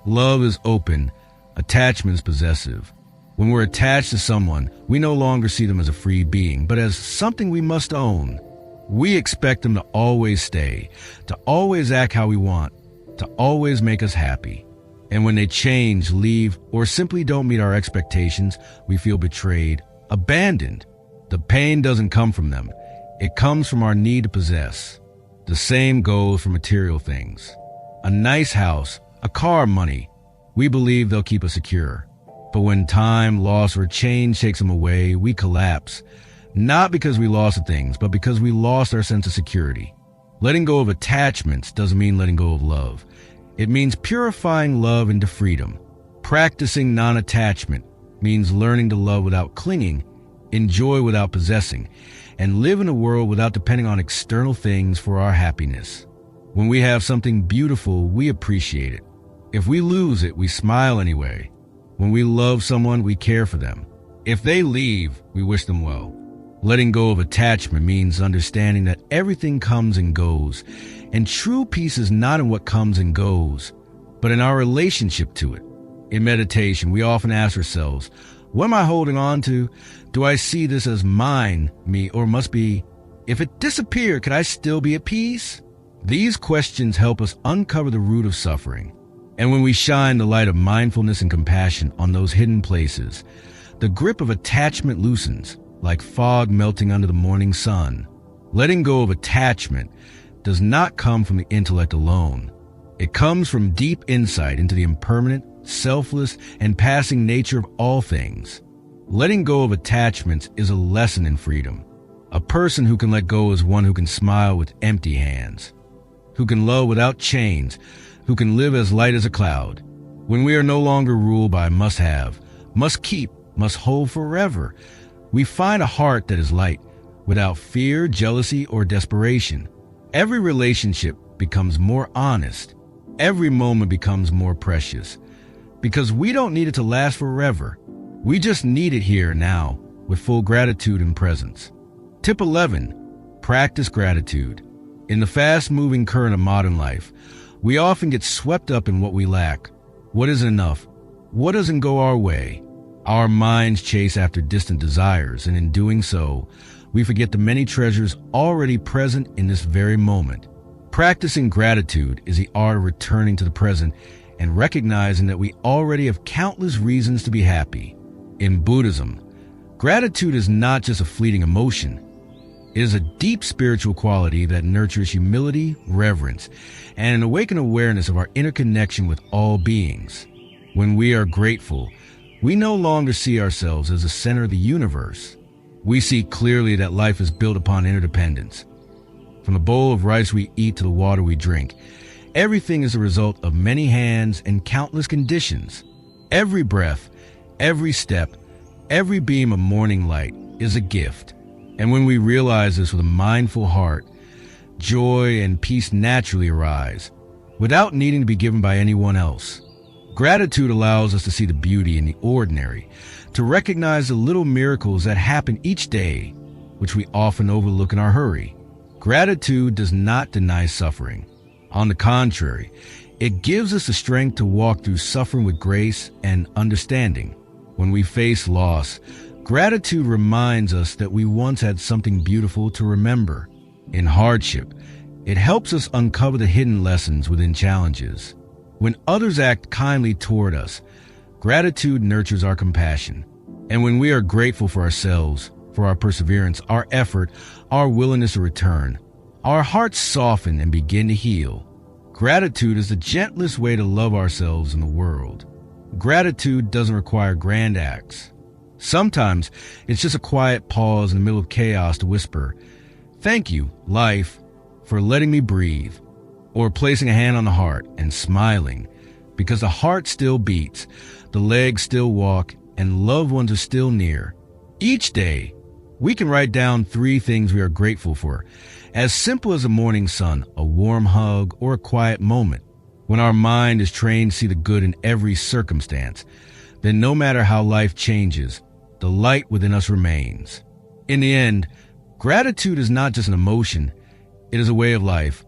[SPEAKER 1] Love is open, attachment is possessive. When we're attached to someone, we no longer see them as a free being, but as something we must own. We expect them to always stay, to always act how we want, to always make us happy. And when they change, leave, or simply don't meet our expectations, we feel betrayed, abandoned. The pain doesn't come from them. It comes from our need to possess. The same goes for material things. A nice house, a car, money. We believe they'll keep us secure. But when time, loss, or change takes them away, we collapse. Not because we lost the things, but because we lost our sense of security. Letting go of attachments doesn't mean letting go of love. It means purifying love into freedom. Practicing non-attachment means learning to love without clinging, enjoy without possessing, and live in a world without depending on external things for our happiness. When we have something beautiful, we appreciate it. If we lose it, we smile anyway. When we love someone, we care for them. If they leave, we wish them well. Letting go of attachment means understanding that everything comes and goes, and true peace is not in what comes and goes, but in our relationship to it. In meditation, we often ask ourselves, what am I holding on to? Do I see this as mine, me, or must be? If it disappeared, could I still be at peace? These questions help us uncover the root of suffering. And when we shine the light of mindfulness and compassion on those hidden places, the grip of attachment loosens, like fog melting under the morning sun. Letting go of attachment does not come from the intellect alone. It comes from deep insight into the impermanent, selfless, and passing nature of all things. Letting go of attachments is a lesson in freedom. A person who can let go is one who can smile with empty hands, who can love without chains, who can live as light as a cloud. When we are no longer ruled by must have, must keep, must hold forever, we find a heart that is light, without fear, jealousy, or desperation. Every relationship becomes more honest. Every moment becomes more precious. Because we don't need it to last forever. We just need it here now, with full gratitude and presence. Tip 11. Practice gratitude. In the fast-moving current of modern life, we often get swept up in what we lack, what isn't enough, what doesn't go our way. Our minds chase after distant desires, and in doing so, we forget the many treasures already present in this very moment. Practicing gratitude is the art of returning to the present and recognizing that we already have countless reasons to be happy. In Buddhism, gratitude is not just a fleeting emotion. It is a deep spiritual quality that nurtures humility, reverence, and an awakened awareness of our interconnection with all beings. When we are grateful, we no longer see ourselves as the center of the universe. We see clearly that life is built upon interdependence. From the bowl of rice we eat to the water we drink, everything is a result of many hands and countless conditions. Every breath, every step, every beam of morning light is a gift. And when we realize this with a mindful heart, joy and peace naturally arise, without needing to be given by anyone else. Gratitude allows us to see the beauty in the ordinary, to recognize the little miracles that happen each day, which we often overlook in our hurry. Gratitude does not deny suffering. On the contrary, it gives us the strength to walk through suffering with grace and understanding. When we face loss, gratitude reminds us that we once had something beautiful to remember. In hardship, it helps us uncover the hidden lessons within challenges. When others act kindly toward us, gratitude nurtures our compassion. And when we are grateful for ourselves, for our perseverance, our effort, our willingness to return. Our hearts soften and begin to heal. Gratitude is the gentlest way to love ourselves in the world. Gratitude doesn't require grand acts. Sometimes it's just a quiet pause in the middle of chaos to whisper, "Thank you, life, for letting me breathe," or placing a hand on the heart and smiling, because the heart still beats, the legs still walk, and loved ones are still near. Each day, we can write down 3 things we are grateful for, as simple as a morning sun, a warm hug, or a quiet moment. When our mind is trained to see the good in every circumstance, then no matter how life changes, the light within us remains. In the end, gratitude is not just an emotion, it is a way of life,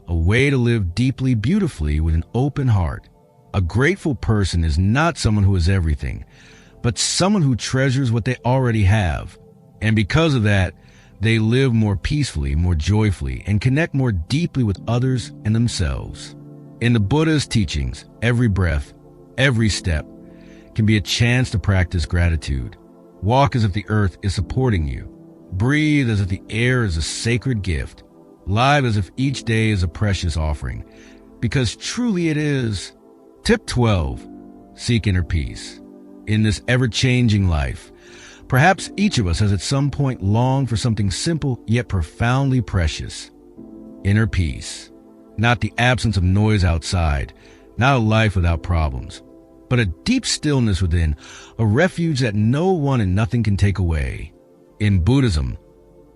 [SPEAKER 1] a way to live deeply, beautifully with an open heart. A grateful person is not someone who has everything, but someone who treasures what they already have. And because of that, they live more peacefully, more joyfully, and connect more deeply with others and themselves. In the Buddha's teachings, every breath, every step can be a chance to practice gratitude. Walk as if the earth is supporting you. Breathe as if the air is a sacred gift. Live as if each day is a precious offering, because truly it is. Tip 12. Seek inner peace. In this ever-changing life, perhaps each of us has at some point longed for something simple yet profoundly precious. Inner peace. Not the absence of noise outside, not a life without problems, but a deep stillness within, a refuge that no one and nothing can take away. In Buddhism,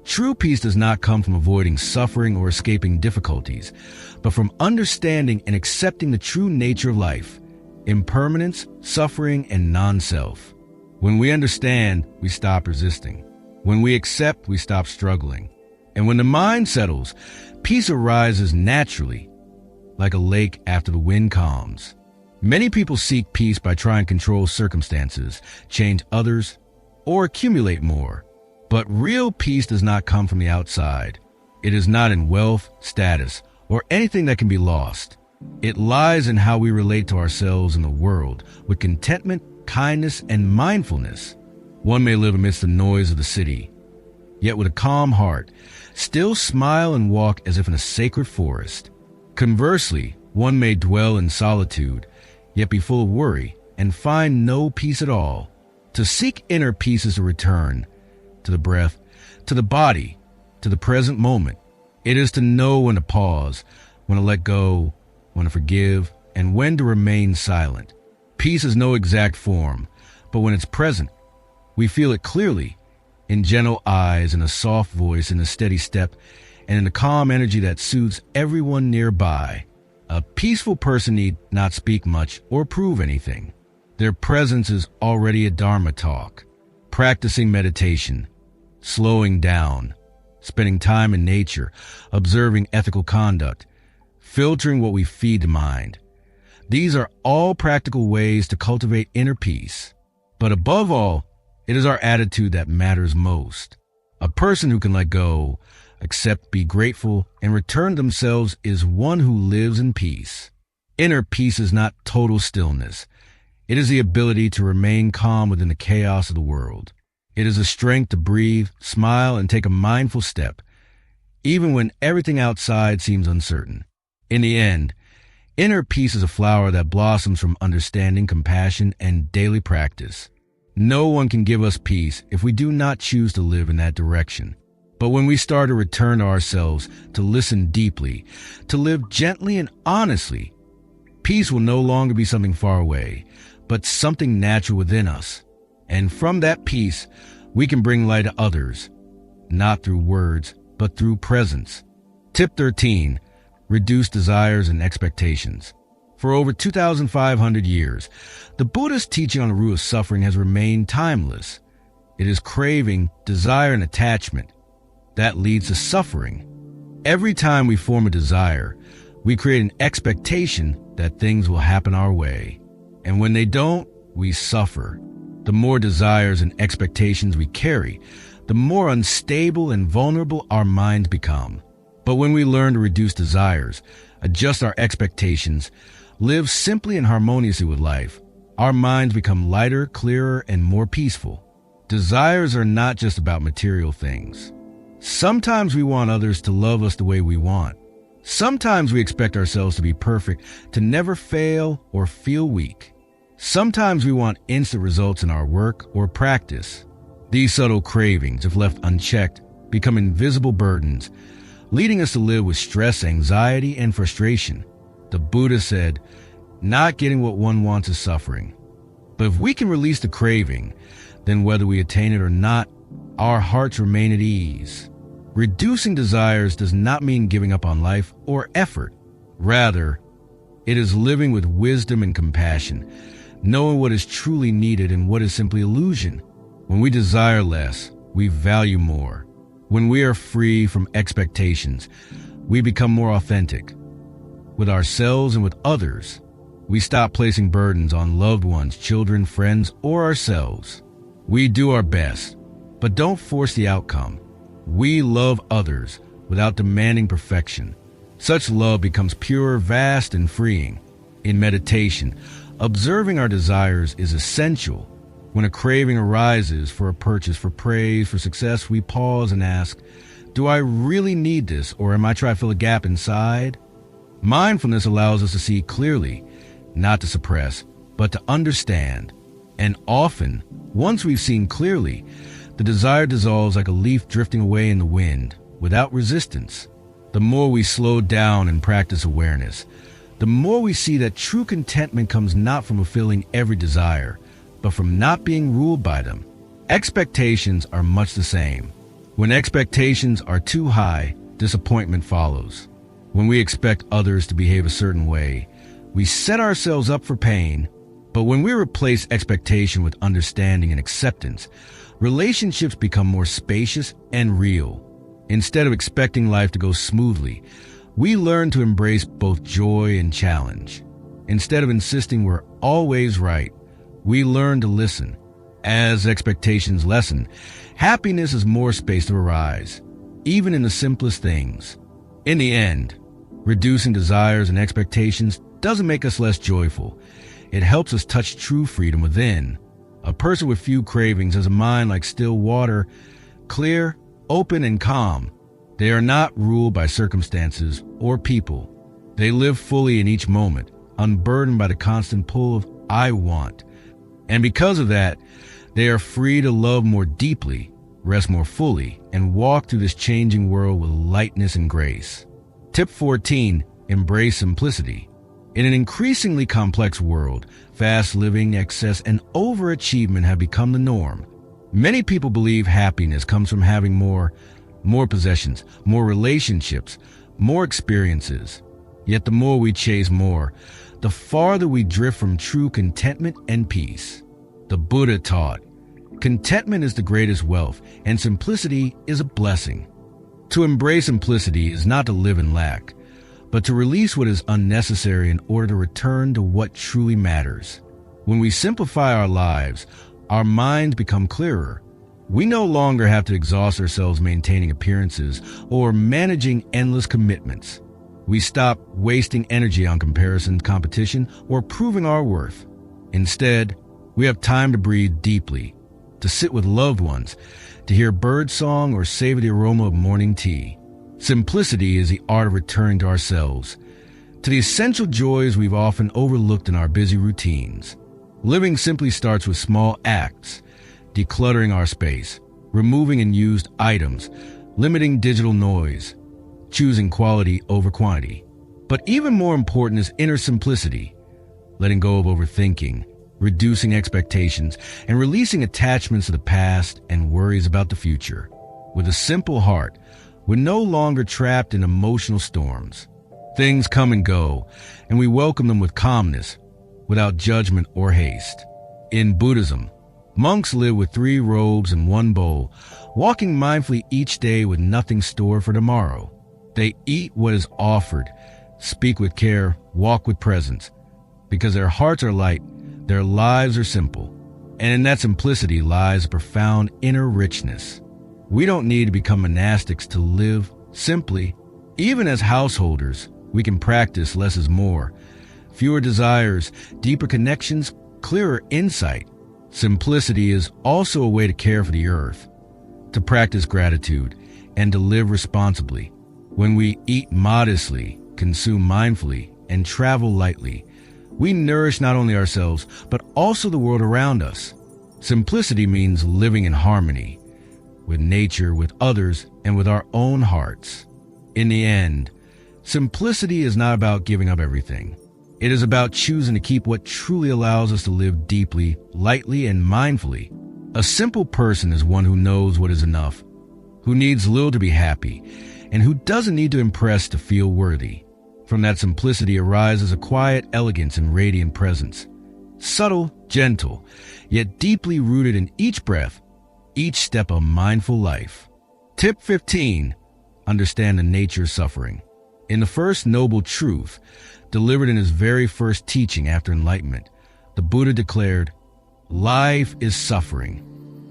[SPEAKER 1] true peace does not come from avoiding suffering or escaping difficulties, but from understanding and accepting the true nature of life, impermanence, suffering, and non-self. When we understand, we stop resisting. When we accept, we stop struggling. And when the mind settles, peace arises naturally, like a lake after the wind calms. Many people seek peace by trying to control circumstances, change others, or accumulate more. But real peace does not come from the outside. It is not in wealth, status, or anything that can be lost. It lies in how we relate to ourselves and the world, with contentment, kindness, and mindfulness. One may live amidst the noise of the city, yet with a calm heart, still smile and walk as if in a sacred forest. Conversely, one may dwell in solitude, yet be full of worry and find no peace at all. To seek inner peace is to return to the breath, to the body, to the present moment. It is to know when to pause, when to let go, when to forgive, and when to remain silent. Peace is no exact form, but when it's present, we feel it clearly, in gentle eyes, in a soft voice, in a steady step, and in a calm energy that soothes everyone nearby. A peaceful person need not speak much or prove anything. Their presence is already a Dharma talk. Practicing meditation, slowing down, spending time in nature, observing ethical conduct, filtering what we feed the mind. These are all practical ways to cultivate inner peace. But above all, it is our attitude that matters most. A person who can let go, accept, be grateful, and return themselves is one who lives in peace. Inner peace is not total stillness. It is the ability to remain calm within the chaos of the world. It is the strength to breathe, smile, and take a mindful step, even when everything outside seems uncertain. In the end, inner peace is a flower that blossoms from understanding, compassion, and daily practice. No one can give us peace if we do not choose to live in that direction. But when we start to return to ourselves, to listen deeply, to live gently and honestly, peace will no longer be something far away, but something natural within us. And from that peace, we can bring light to others, not through words, but through presence. Tip 13. Reduce desires and expectations. For over 2,500 years, the Buddhist teaching on the root of suffering has remained timeless. It is craving, desire, and attachment that leads to suffering. Every time we form a desire, we create an expectation that things will happen our way. And when they don't, we suffer. The more desires and expectations we carry, the more unstable and vulnerable our minds become. But when we learn to reduce desires, adjust our expectations, live simply and harmoniously with life, our minds become lighter, clearer, and more peaceful. Desires are not just about material things. Sometimes we want others to love us the way we want. Sometimes we expect ourselves to be perfect, to never fail or feel weak. Sometimes we want instant results in our work or practice. These subtle cravings, if left unchecked, become invisible burdens, leading us to live with stress, anxiety, and frustration. The Buddha said, "Not getting what one wants is suffering." But if we can release the craving, then whether we attain it or not, our hearts remain at ease. Reducing desires does not mean giving up on life or effort. Rather, it is living with wisdom and compassion, knowing what is truly needed and what is simply illusion. When we desire less, we value more. When we are free from expectations, we become more authentic. With ourselves and with others, we stop placing burdens on loved ones, children, friends, or ourselves. We do our best, but don't force the outcome. We love others without demanding perfection. Such love becomes pure, vast, and freeing. In meditation, observing our desires is essential. When a craving arises for a purchase, for praise, for success, we pause and ask, do I really need this, or am I trying to fill a gap inside? Mindfulness allows us to see clearly, not to suppress, but to understand. And often, once we've seen clearly, the desire dissolves like a leaf drifting away in the wind, without resistance. The more we slow down and practice awareness, the more we see that true contentment comes not from fulfilling every desire, but from not being ruled by them. Expectations are much the same. When expectations are too high, disappointment follows. When we expect others to behave a certain way, we set ourselves up for pain. But when we replace expectation with understanding and acceptance, relationships become more spacious and real. Instead of expecting life to go smoothly, we learn to embrace both joy and challenge. Instead of insisting we're always right, we learn to listen. As expectations lessen, happiness has more space to arise, even in the simplest things. In the end, reducing desires and expectations doesn't make us less joyful. It helps us touch true freedom within. A person with few cravings has a mind like still water, clear, open, and calm. They are not ruled by circumstances or people. They live fully in each moment, unburdened by the constant pull of I want. And because of that, they are free to love more deeply, rest more fully, and walk through this changing world with lightness and grace. Tip 14, embrace simplicity. In an increasingly complex world, fast living, excess, and overachievement have become the norm. Many people believe happiness comes from having more possessions, more relationships, more experiences. Yet the more we chase more, the farther we drift from true contentment and peace. The Buddha taught, contentment is the greatest wealth, and simplicity is a blessing. To embrace simplicity is not to live in lack, but to release what is unnecessary in order to return to what truly matters. When we simplify our lives, our minds become clearer. We no longer have to exhaust ourselves maintaining appearances or managing endless commitments. We stop wasting energy on comparison, competition, or proving our worth. Instead, we have time to breathe deeply, to sit with loved ones, to hear birdsong or savor the aroma of morning tea. Simplicity is the art of returning to ourselves, to the essential joys we've often overlooked in our busy routines. Living simply starts with small acts, decluttering our space, removing unused items, limiting digital noise, choosing quality over quantity. But even more important is inner simplicity, letting go of overthinking, reducing expectations, and releasing attachments to the past and worries about the future. With a simple heart, we're no longer trapped in emotional storms. Things come and go, and we welcome them with calmness, without judgment or haste. In Buddhism, monks live with 3 robes and 1 bowl, walking mindfully each day with nothing stored for tomorrow. They eat what is offered, speak with care, walk with presence. Because their hearts are light, their lives are simple. And in that simplicity lies a profound inner richness. We don't need to become monastics to live simply. Even as householders, we can practice less is more. Fewer desires, deeper connections, clearer insight. Simplicity is also a way to care for the earth, to practice gratitude, and to live responsibly. When we eat modestly, consume mindfully, and travel lightly, we nourish not only ourselves, but also the world around us. Simplicity means living in harmony with nature, with others, and with our own hearts. In the end, simplicity is not about giving up everything. It is about choosing to keep what truly allows us to live deeply, lightly, and mindfully. A simple person is one who knows what is enough, who needs little to be happy, and who doesn't need to impress to feel worthy. From that simplicity arises a quiet elegance and radiant presence, subtle, gentle, yet deeply rooted in each breath, each step of mindful life. Tip 15. Understand the nature of suffering. In the first noble truth, delivered in his very first teaching after enlightenment, the Buddha declared, "Life is suffering."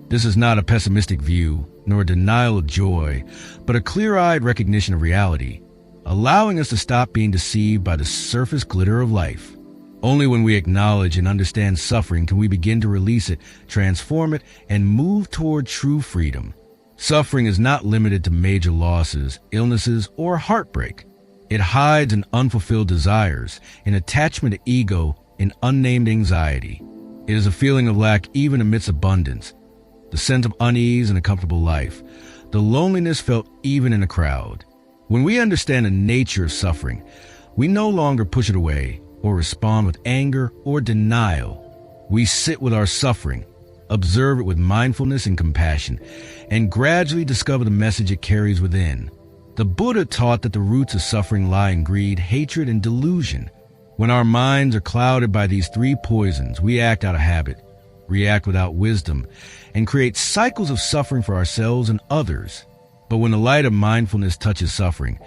[SPEAKER 1] This is not a pessimistic view, nor a denial of joy, but a clear-eyed recognition of reality, allowing us to stop being deceived by the surface glitter of life. Only when we acknowledge and understand suffering can we begin to release it, transform it, and move toward true freedom. Suffering is not limited to major losses, illnesses, or heartbreak. It hides in unfulfilled desires, in attachment to ego, in unnamed anxiety. It is a feeling of lack even amidst abundance, the sense of unease in a comfortable life, the loneliness felt even in a crowd. When we understand the nature of suffering, we no longer push it away or respond with anger or denial. We sit with our suffering, observe it with mindfulness and compassion, and gradually discover the message it carries within. The Buddha taught that the roots of suffering lie in greed, hatred, and delusion. When our minds are clouded by these three poisons, we act out of habit, react without wisdom, and create cycles of suffering for ourselves and others. But when the light of mindfulness touches suffering,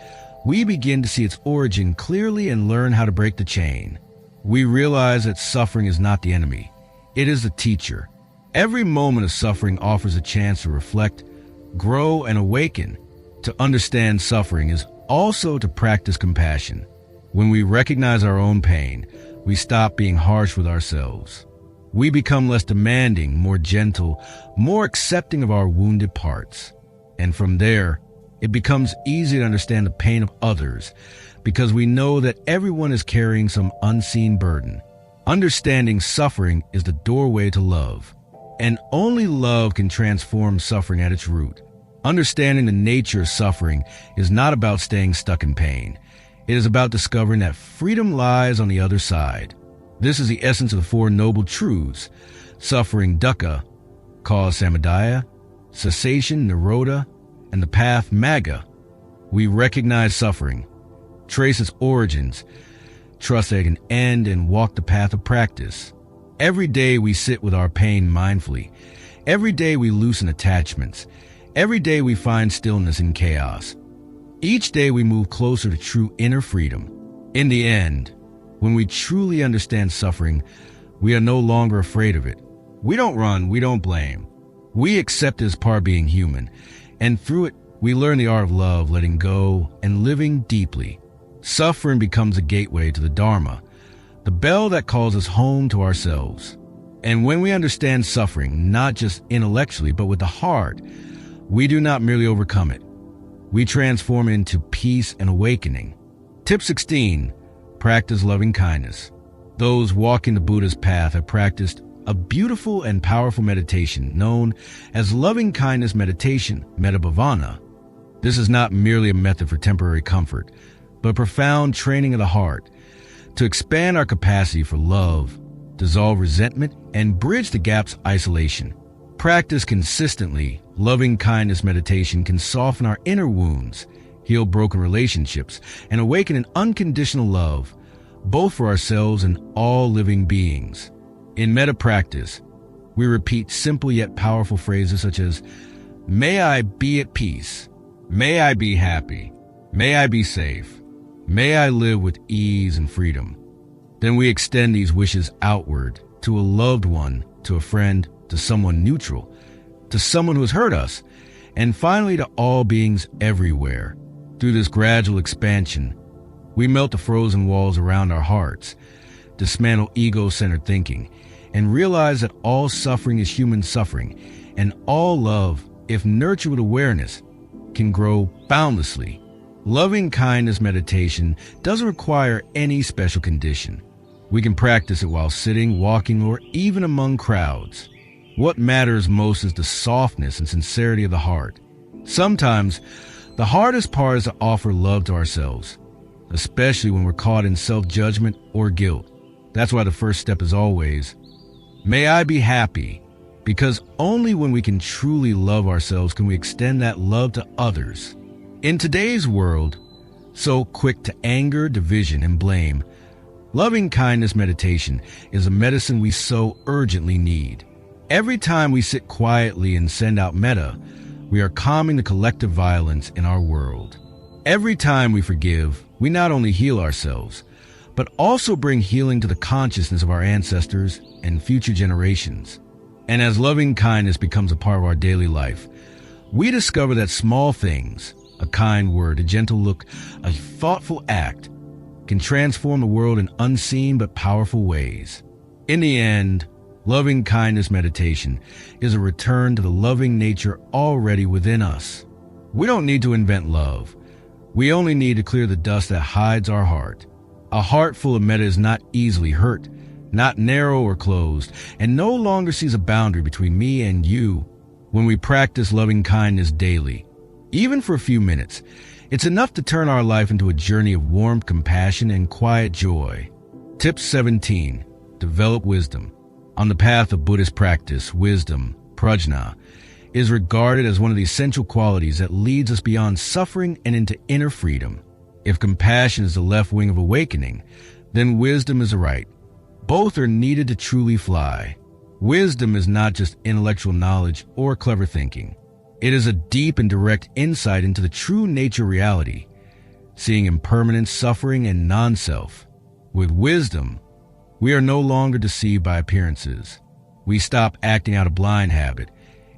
[SPEAKER 1] we begin to see its origin clearly and learn how to break the chain. We realize that suffering is not the enemy. It is the teacher. Every moment of suffering offers a chance to reflect, grow, and awaken. To understand suffering is also to practice compassion. When we recognize our own pain, we stop being harsh with ourselves. We become less demanding, more gentle, more accepting of our wounded parts. And from there, it becomes easy to understand the pain of others because we know that everyone is carrying some unseen burden. Understanding suffering is the doorway to love, and only love can transform suffering at its root. Understanding the nature of suffering is not about staying stuck in pain. It is about discovering that freedom lies on the other side. This is the essence of the Four Noble Truths: suffering, dukkha, cause, samadaya, cessation, nirodha, and the path, magga. We recognize suffering, trace its origins, trust that it can end, and walk the path of practice. Every day we sit with our pain mindfully. Every day we loosen attachments. Every day we find stillness in chaos. Each day we move closer to true inner freedom. In the end, when we truly understand suffering, we are no longer afraid of it. We don't run, we don't blame. We accept it as part of being human, and through it, we learn the art of love, letting go, and living deeply. Suffering becomes a gateway to the Dharma, the bell that calls us home to ourselves. And when we understand suffering, not just intellectually, but with the heart, we do not merely overcome it. We transform it into peace and awakening. Tip 16. Practice loving kindness. Those walking the Buddha's path have practiced a beautiful and powerful meditation known as loving kindness meditation, metabhavana. This is not merely a method for temporary comfort, but a profound training of the heart to expand our capacity for love, dissolve resentment, and bridge the gaps of isolation. Practice consistently, loving kindness meditation can soften our inner wounds, heal broken relationships, and awaken an unconditional love, both for ourselves and all living beings. In metta practice, we repeat simple yet powerful phrases such as, "May I be at peace. May I be happy. May I be safe. May I live with ease and freedom." Then we extend these wishes outward to a loved one, to a friend, to someone neutral, to someone who has hurt us, and finally to all beings everywhere. Through this gradual expansion, we melt the frozen walls around our hearts, dismantle ego-centered thinking, and realize that all suffering is human suffering, and all love, if nurtured with awareness, can grow boundlessly. Loving kindness meditation doesn't require any special condition. We can practice it while sitting, walking, or even among crowds. What matters most is the softness and sincerity of the heart. Sometimes, the hardest part is to offer love to ourselves, especially when we're caught in self-judgment or guilt. That's why the first step is always, may I be happy, because only when we can truly love ourselves can we extend that love to others. In today's world, so quick to anger, division, and blame, loving kindness meditation is a medicine we so urgently need. Every time we sit quietly and send out metta, we are calming the collective violence in our world. Every time we forgive, we not only heal ourselves, but also bring healing to the consciousness of our ancestors and future generations. And as loving kindness becomes a part of our daily life, we discover that small things, a kind word, a gentle look, a thoughtful act, can transform the world in unseen but powerful ways. In the end, loving kindness meditation is a return to the loving nature already within us. We don't need to invent love. We only need to clear the dust that hides our heart. A heart full of metta is not easily hurt, not narrow or closed, and no longer sees a boundary between me and you. When we practice loving kindness daily, even for a few minutes, it's enough to turn our life into a journey of warmth, compassion, and quiet joy. Tip 17. Develop wisdom. On the path of Buddhist practice, wisdom, prajna, is regarded as one of the essential qualities that leads us beyond suffering and into inner freedom. If compassion is the left wing of awakening, then wisdom is the right. Both are needed to truly fly. Wisdom is not just intellectual knowledge or clever thinking. It is a deep and direct insight into the true nature of reality, seeing impermanence, suffering, and non-self. With wisdom, we are no longer deceived by appearances. We stop acting out of blind habit,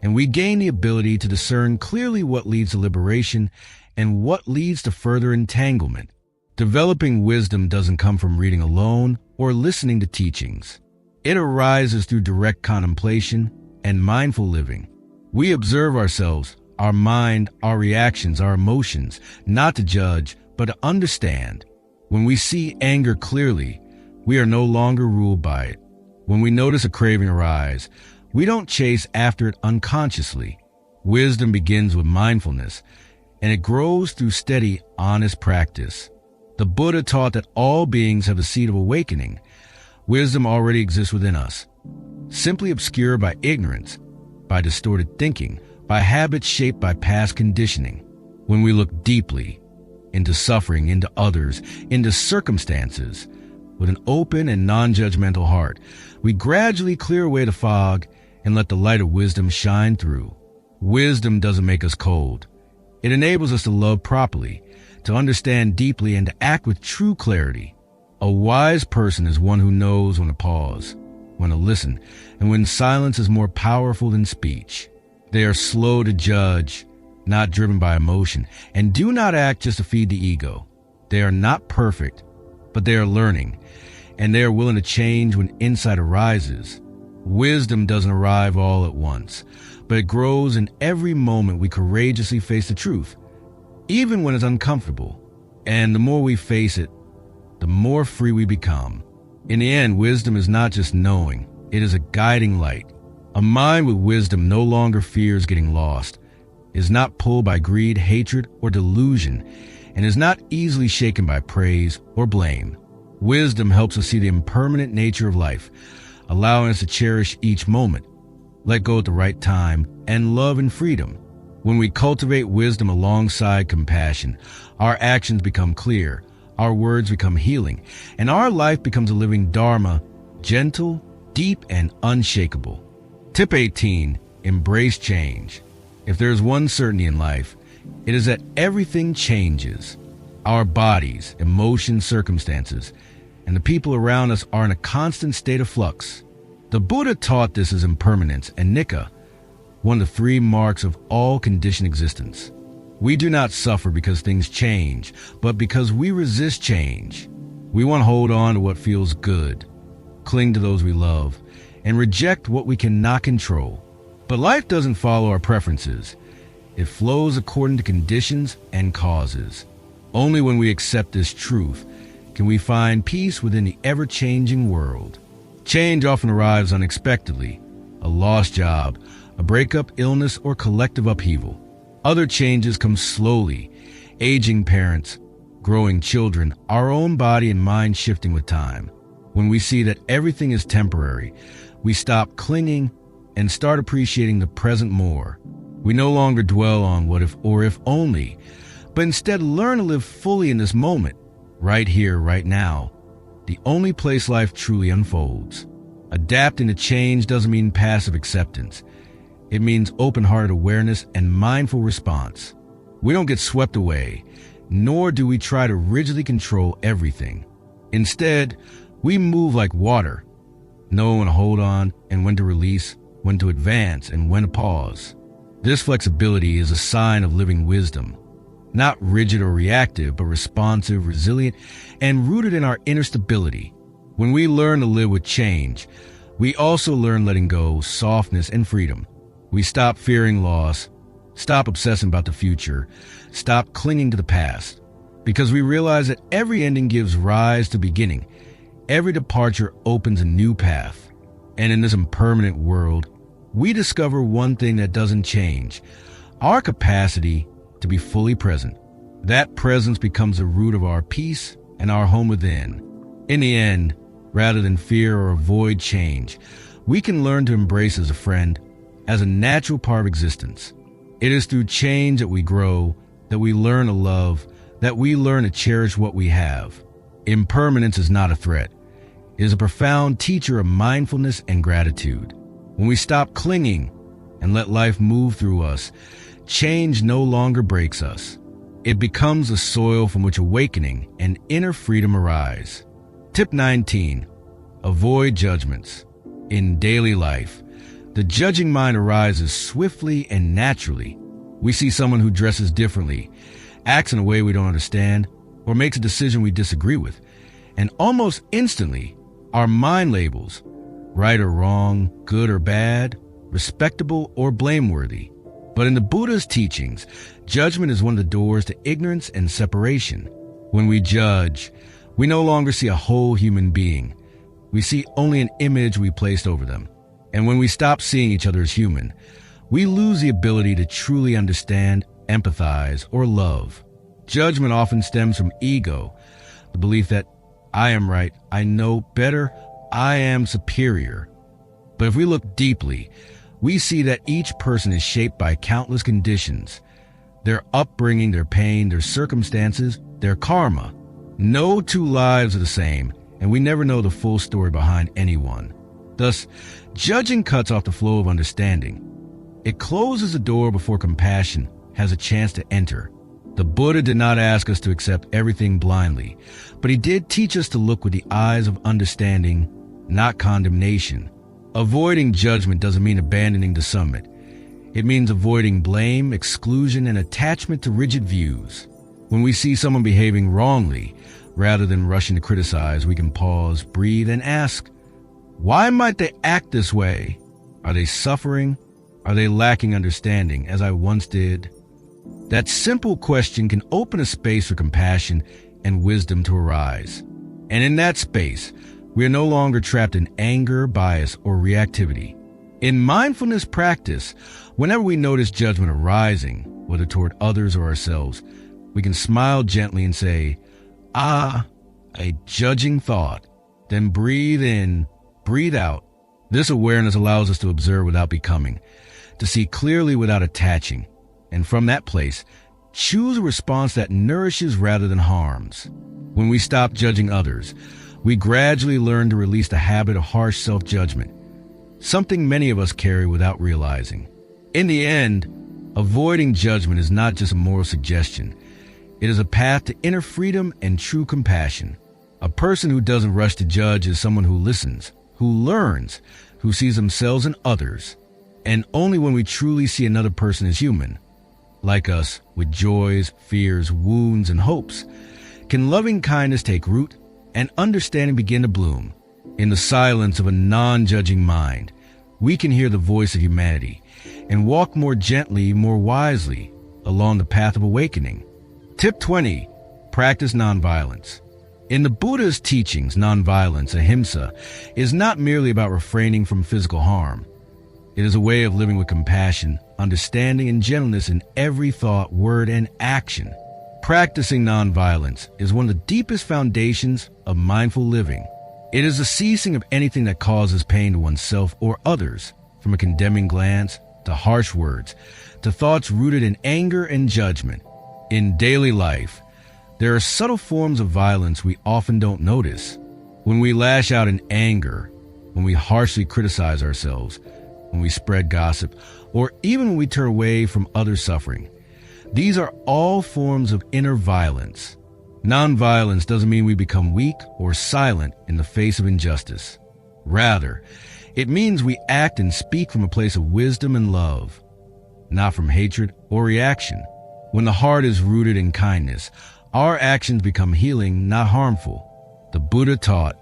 [SPEAKER 1] and we gain the ability to discern clearly what leads to liberation and what leads to further entanglement. Developing wisdom doesn't come from reading alone or listening to teachings. It arises through direct contemplation and mindful living. We observe ourselves, our mind, our reactions, our emotions, not to judge, but to understand. When we see anger clearly, we are no longer ruled by it. When we notice a craving arise, we don't chase after it unconsciously. Wisdom begins with mindfulness, and it grows through steady, honest practice. The Buddha taught that all beings have a seed of awakening. Wisdom already exists within us, simply obscured by ignorance, by distorted thinking, by habits shaped by past conditioning. When we look deeply into suffering, into others, into circumstances, with an open and non-judgmental heart, we gradually clear away the fog and let the light of wisdom shine through. Wisdom doesn't make us cold. It enables us to love properly, to understand deeply, and to act with true clarity. A wise person is one who knows when to pause, when to listen, and when silence is more powerful than speech. They are slow to judge, not driven by emotion, and do not act just to feed the ego. They are not perfect, but they are learning, and they are willing to change when insight arises. Wisdom doesn't arrive all at once, but it grows in every moment we courageously face the truth, even when it's uncomfortable. And the more we face it, the more free we become. In the end, wisdom is not just knowing, it is a guiding light. A mind with wisdom no longer fears getting lost, is not pulled by greed, hatred, or delusion, and is not easily shaken by praise or blame. Wisdom helps us see the impermanent nature of life, allowing us to cherish each moment, let go at the right time, and love in freedom. When we cultivate wisdom alongside compassion, our actions become clear, our words become healing, and our life becomes a living dharma, gentle, deep, and unshakable. Tip 18. Embrace change. If there is one certainty in life, it is that everything changes. Our bodies, emotions, circumstances, and the people around us are in a constant state of flux. The Buddha taught this as impermanence and nikka, one of the three marks of all conditioned existence. We do not suffer because things change, but because we resist change. We want to hold on to what feels good, cling to those we love, and reject what we cannot control. But life doesn't follow our preferences. It flows according to conditions and causes. Only when we accept this truth can we find peace within the ever-changing world. Change often arrives unexpectedly. A lost job, a breakup, illness, or collective upheaval. Other changes come slowly. Aging parents, growing children, our own body and mind shifting with time. When we see that everything is temporary, we stop clinging and start appreciating the present more. We no longer dwell on what if or if only, but instead learn to live fully in this moment, right here, right now, the only place life truly unfolds. Adapting to change doesn't mean passive acceptance. It means open-hearted awareness and mindful response. We don't get swept away, nor do we try to rigidly control everything. Instead, we move like water, knowing when to hold on and when to release, when to advance and when to pause. This flexibility is a sign of living wisdom, not rigid or reactive, but responsive, resilient, and rooted in our inner stability. When we learn to live with change, we also learn letting go, softness, and freedom. We stop fearing loss, stop obsessing about the future, stop clinging to the past, because we realize that every ending gives rise to beginning. Every departure opens a new path. And in this impermanent world, we discover one thing that doesn't change: our capacity to be fully present. That presence becomes the root of our peace and our home within. In the end, rather than fear or avoid change, we can learn to embrace as a friend, as a natural part of existence. It is through change that we grow, that we learn to love, that we learn to cherish what we have. Impermanence is not a threat. It is a profound teacher of mindfulness and gratitude. When we stop clinging and let life move through us, change no longer breaks us. It becomes the soil from which awakening and inner freedom arise. Tip 19. Avoid judgments. In daily life, the judging mind arises swiftly and naturally. We see someone who dresses differently, acts in a way we don't understand, or makes a decision we disagree with, and almost instantly, our mind labels right or wrong, good or bad, respectable or blameworthy. But in the Buddha's teachings, judgment is one of the doors to ignorance and separation. When we judge, we no longer see a whole human being. We see only an image we placed over them. And when we stop seeing each other as human, we lose the ability to truly understand, empathize, or love. Judgment often stems from ego, the belief that I am right, I know better, I am superior. But if we look deeply, we see that each person is shaped by countless conditions: their upbringing, their pain, their circumstances, their karma. No two lives are the same, and we never know the full story behind anyone. Thus, judging cuts off the flow of understanding. It closes the door before compassion has a chance to enter. The Buddha did not ask us to accept everything blindly, but he did teach us to look with the eyes of understanding, not condemnation. Avoiding judgment doesn't mean abandoning the summit. It means avoiding blame, exclusion, and attachment to rigid views. When we see someone behaving wrongly, rather than rushing to criticize, we can pause, breathe, and ask, why might they act this way? Are they suffering? Are they lacking understanding, as I once did? That simple question can open a space for compassion and wisdom to arise. And in that space, we are no longer trapped in anger, bias, or reactivity. In mindfulness practice, whenever we notice judgment arising, whether toward others or ourselves, we can smile gently and say, a judging thought. Then breathe in, breathe out. This awareness allows us to observe without becoming, to see clearly without attaching, and from that place, choose a response that nourishes rather than harms. When we stop judging others, we gradually learn to release the habit of harsh self-judgment, something many of us carry without realizing. In the end, avoiding judgment is not just a moral suggestion. It is a path to inner freedom and true compassion. A person who doesn't rush to judge is someone who listens, who learns, who sees themselves in others. And only when we truly see another person as human, like us, with joys, fears, wounds, and hopes, can loving kindness take root and understanding begin to bloom. In the silence of a non-judging mind, we can hear the voice of humanity and walk more gently, more wisely along the path of awakening. Tip 20. Practice nonviolence. In the Buddha's teachings, nonviolence, ahimsa, is not merely about refraining from physical harm. It is a way of living with compassion, understanding, and gentleness in every thought, word, and action. Practicing nonviolence is one of the deepest foundations of mindful living. It is the ceasing of anything that causes pain to oneself or others, from a condemning glance to harsh words, to thoughts rooted in anger and judgment. In daily life, there are subtle forms of violence we often don't notice. When we lash out in anger, when we harshly criticize ourselves, when we spread gossip, or even when we turn away from others' suffering, these are all forms of inner violence. Nonviolence doesn't mean we become weak or silent in the face of injustice. Rather, it means we act and speak from a place of wisdom and love, not from hatred or reaction. When the heart is rooted in kindness, our actions become healing, not harmful. The Buddha taught,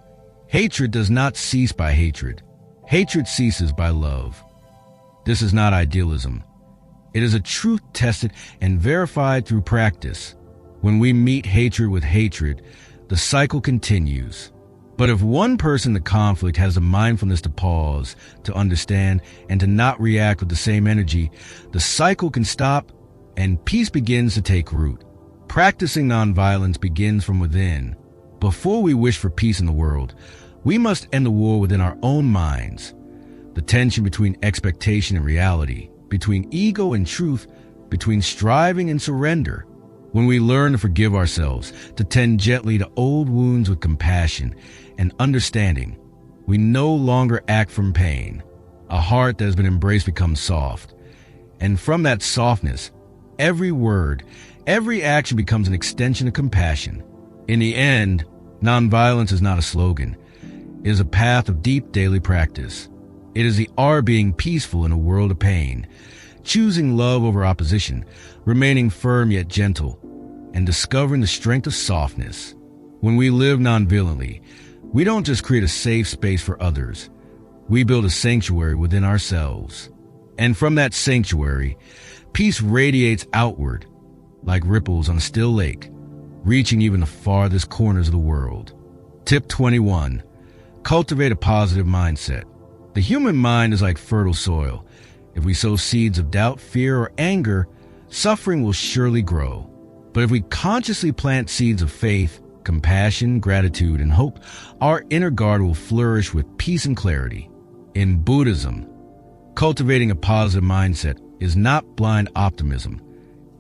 [SPEAKER 1] hatred does not cease by hatred. Hatred ceases by love. This is not idealism. It is a truth tested and verified through practice. When we meet hatred with hatred, the cycle continues. But if one person in the conflict has the mindfulness to pause, to understand, and to not react with the same energy, the cycle can stop and peace begins to take root. Practicing nonviolence begins from within. Before we wish for peace in the world, we must end the war within our own minds. The tension between expectation and reality, between ego and truth, between striving and surrender. When we learn to forgive ourselves, to tend gently to old wounds with compassion and understanding, we no longer act from pain. A heart that has been embraced becomes soft. And from that softness, every word, every action becomes an extension of compassion. In the end, nonviolence is not a slogan. It is a path of deep daily practice. It is the art of being peaceful in a world of pain, choosing love over opposition, remaining firm yet gentle, and discovering the strength of softness. When we live nonviolently, we don't just create a safe space for others. We build a sanctuary within ourselves. And from that sanctuary, peace radiates outward like ripples on a still lake, reaching even the farthest corners of the world. Tip 21. Cultivate a positive mindset. The human mind is like fertile soil. If we sow seeds of doubt, fear, or anger, suffering will surely grow. But if we consciously plant seeds of faith, compassion, gratitude, and hope, our inner garden will flourish with peace and clarity. In Buddhism, cultivating a positive mindset is not blind optimism.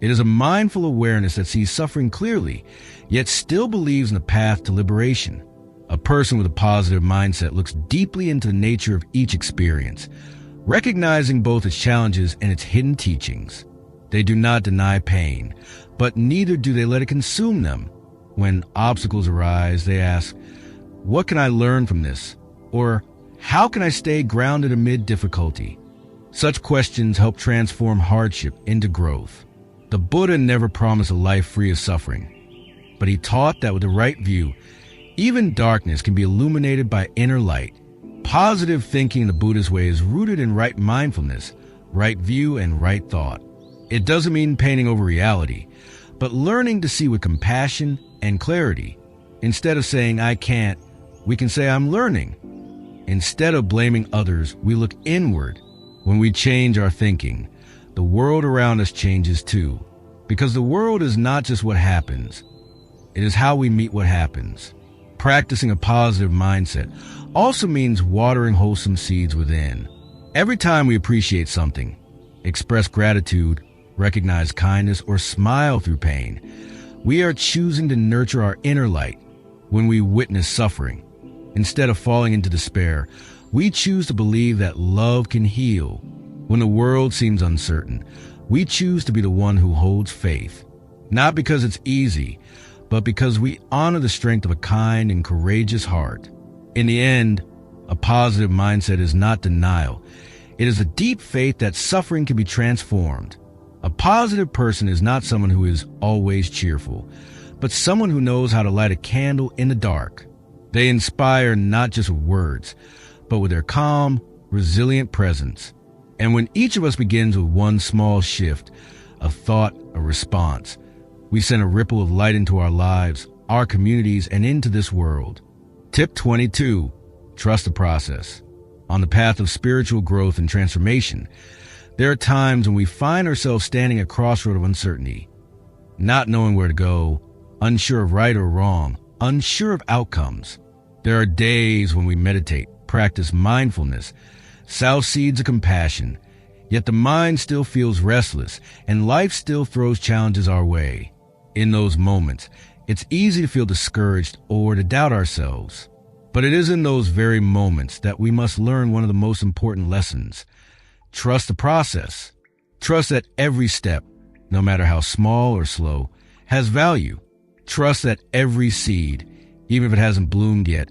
[SPEAKER 1] It is a mindful awareness that sees suffering clearly, yet still believes in the path to liberation. A person with a positive mindset looks deeply into the nature of each experience, recognizing both its challenges and its hidden teachings. They do not deny pain, but neither do they let it consume them. When obstacles arise, they ask, "What can I learn from this?" Or, "How can I stay grounded amid difficulty?" Such questions help transform hardship into growth. The Buddha never promised a life free of suffering, but he taught that with the right view, even darkness can be illuminated by inner light. Positive thinking in the Buddhist way is rooted in right mindfulness, right view, and right thought. It doesn't mean painting over reality, but learning to see with compassion and clarity. Instead of saying, "I can't," we can say, "I'm learning." Instead of blaming others, we look inward. When we change our thinking, the world around us changes too. Because the world is not just what happens, it is how we meet what happens. Practicing a positive mindset also means watering wholesome seeds within. Every time we appreciate something, express gratitude, recognize kindness, or smile through pain, we are choosing to nurture our inner light. When we witness suffering, instead of falling into despair, we choose to believe that love can heal. When the world seems uncertain, we choose to be the one who holds faith. Not because it's easy, but because we honor the strength of a kind and courageous heart. In the end, a positive mindset is not denial. It is a deep faith that suffering can be transformed. A positive person is not someone who is always cheerful, but someone who knows how to light a candle in the dark. They inspire not just with words, but with their calm, resilient presence. And when each of us begins with one small shift, a thought, a response, we send a ripple of light into our lives, our communities, and into this world. Tip 22, trust the process. On the path of spiritual growth and transformation, there are times when we find ourselves standing at a crossroad of uncertainty, not knowing where to go, unsure of right or wrong, unsure of outcomes. There are days when we meditate, practice mindfulness, sow seeds of compassion, yet the mind still feels restless and life still throws challenges our way. In those moments, it's easy to feel discouraged or to doubt ourselves. But it is in those very moments that we must learn one of the most important lessons. Trust the process. Trust that every step, no matter how small or slow, has value. Trust that every seed, even if it hasn't bloomed yet,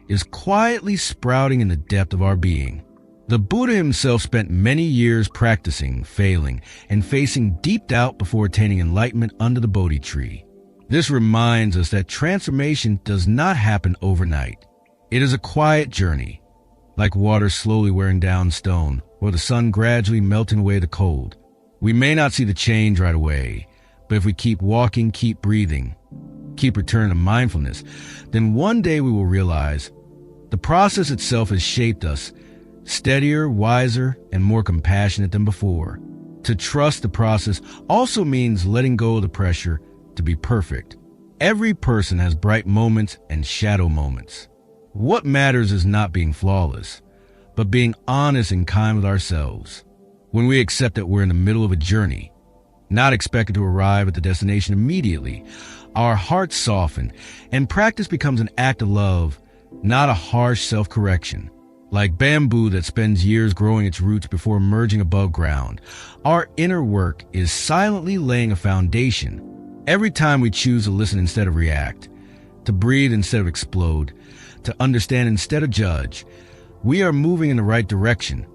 [SPEAKER 1] is quietly sprouting in the depth of our being. The Buddha himself spent many years practicing, failing, and facing deep doubt before attaining enlightenment under the Bodhi tree. This reminds us that transformation does not happen overnight. It is a quiet journey, like water slowly wearing down stone, or the sun gradually melting away the cold. We may not see the change right away, but if we keep walking, keep breathing, keep returning to mindfulness, then one day we will realize the process itself has shaped us, steadier, wiser, and more compassionate than before. To trust the process also means letting go of the pressure to be perfect. Every person has bright moments and shadow moments. What matters is not being flawless, but being honest and kind with ourselves. When we accept that we're in the middle of a journey, not expected to arrive at the destination immediately, our hearts soften, and practice becomes an act of love, not a harsh self-correction. Like bamboo that spends years growing its roots before emerging above ground, our inner work is silently laying a foundation. Every time we choose to listen instead of react, to breathe instead of explode, to understand instead of judge, we are moving in the right direction,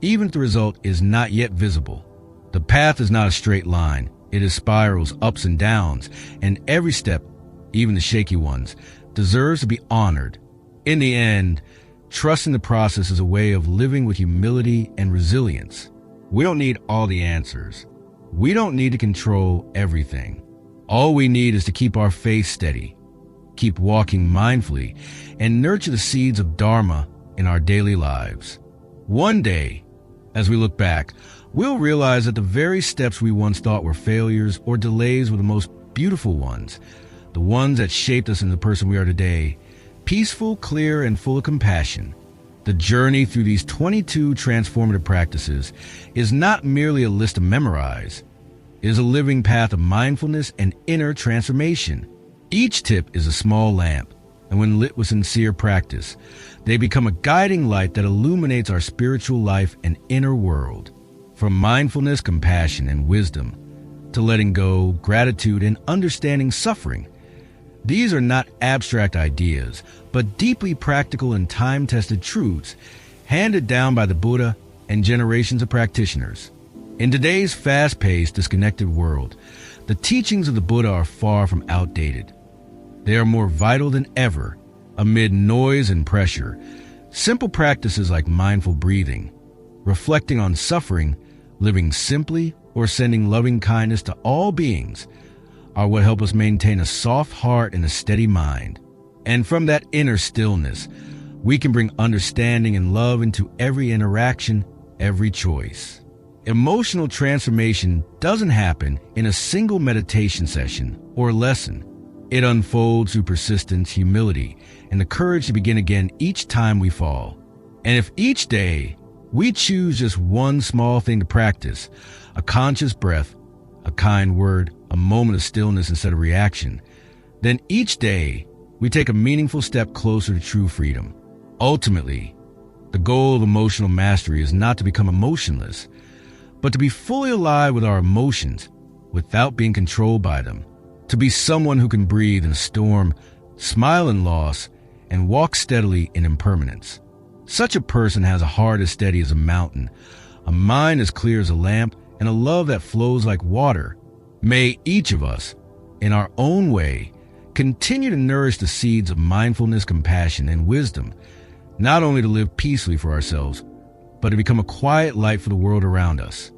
[SPEAKER 1] even if the result is not yet visible. The path is not a straight line. It is spirals, ups and downs, and every step, even the shaky ones, deserves to be honored. In the end, trusting the process is a way of living with humility and resilience. We don't need all the answers. We don't need to control everything. All we need is to keep our faith steady, keep walking mindfully, and nurture the seeds of Dharma in our daily lives. One day, as we look back, we'll realize that the very steps we once thought were failures or delays were the most beautiful ones, the ones that shaped us into the person we are today, peaceful, clear, and full of compassion. The journey through these 22 transformative practices is not merely a list to memorize. It is a living path of mindfulness and inner transformation. Each tip is a small lamp, and when lit with sincere practice, they become a guiding light that illuminates our spiritual life and inner world. From mindfulness, compassion, and wisdom, to letting go, gratitude, and understanding suffering. These are not abstract ideas, but deeply practical and time-tested truths handed down by the Buddha and generations of practitioners. In today's fast-paced, disconnected world, the teachings of the Buddha are far from outdated. They are more vital than ever. Amid noise and pressure, simple practices like mindful breathing, reflecting on suffering, living simply, or sending loving kindness to all beings are what help us maintain a soft heart and a steady mind. And from that inner stillness, we can bring understanding and love into every interaction, every choice. Emotional transformation doesn't happen in a single meditation session or lesson. It unfolds through persistence, humility, and the courage to begin again each time we fall. And if each day we choose just one small thing to practice, a conscious breath, a kind word, a moment of stillness instead of reaction, then each day we take a meaningful step closer to true freedom. Ultimately, the goal of emotional mastery is not to become emotionless, but to be fully alive with our emotions without being controlled by them, to be someone who can breathe in a storm, smile in loss, and walk steadily in impermanence. Such a person has a heart as steady as a mountain, a mind as clear as a lamp, and a love that flows like water. May each of us, in our own way, continue to nourish the seeds of mindfulness, compassion, and wisdom, not only to live peacefully for ourselves, but to become a quiet light for the world around us.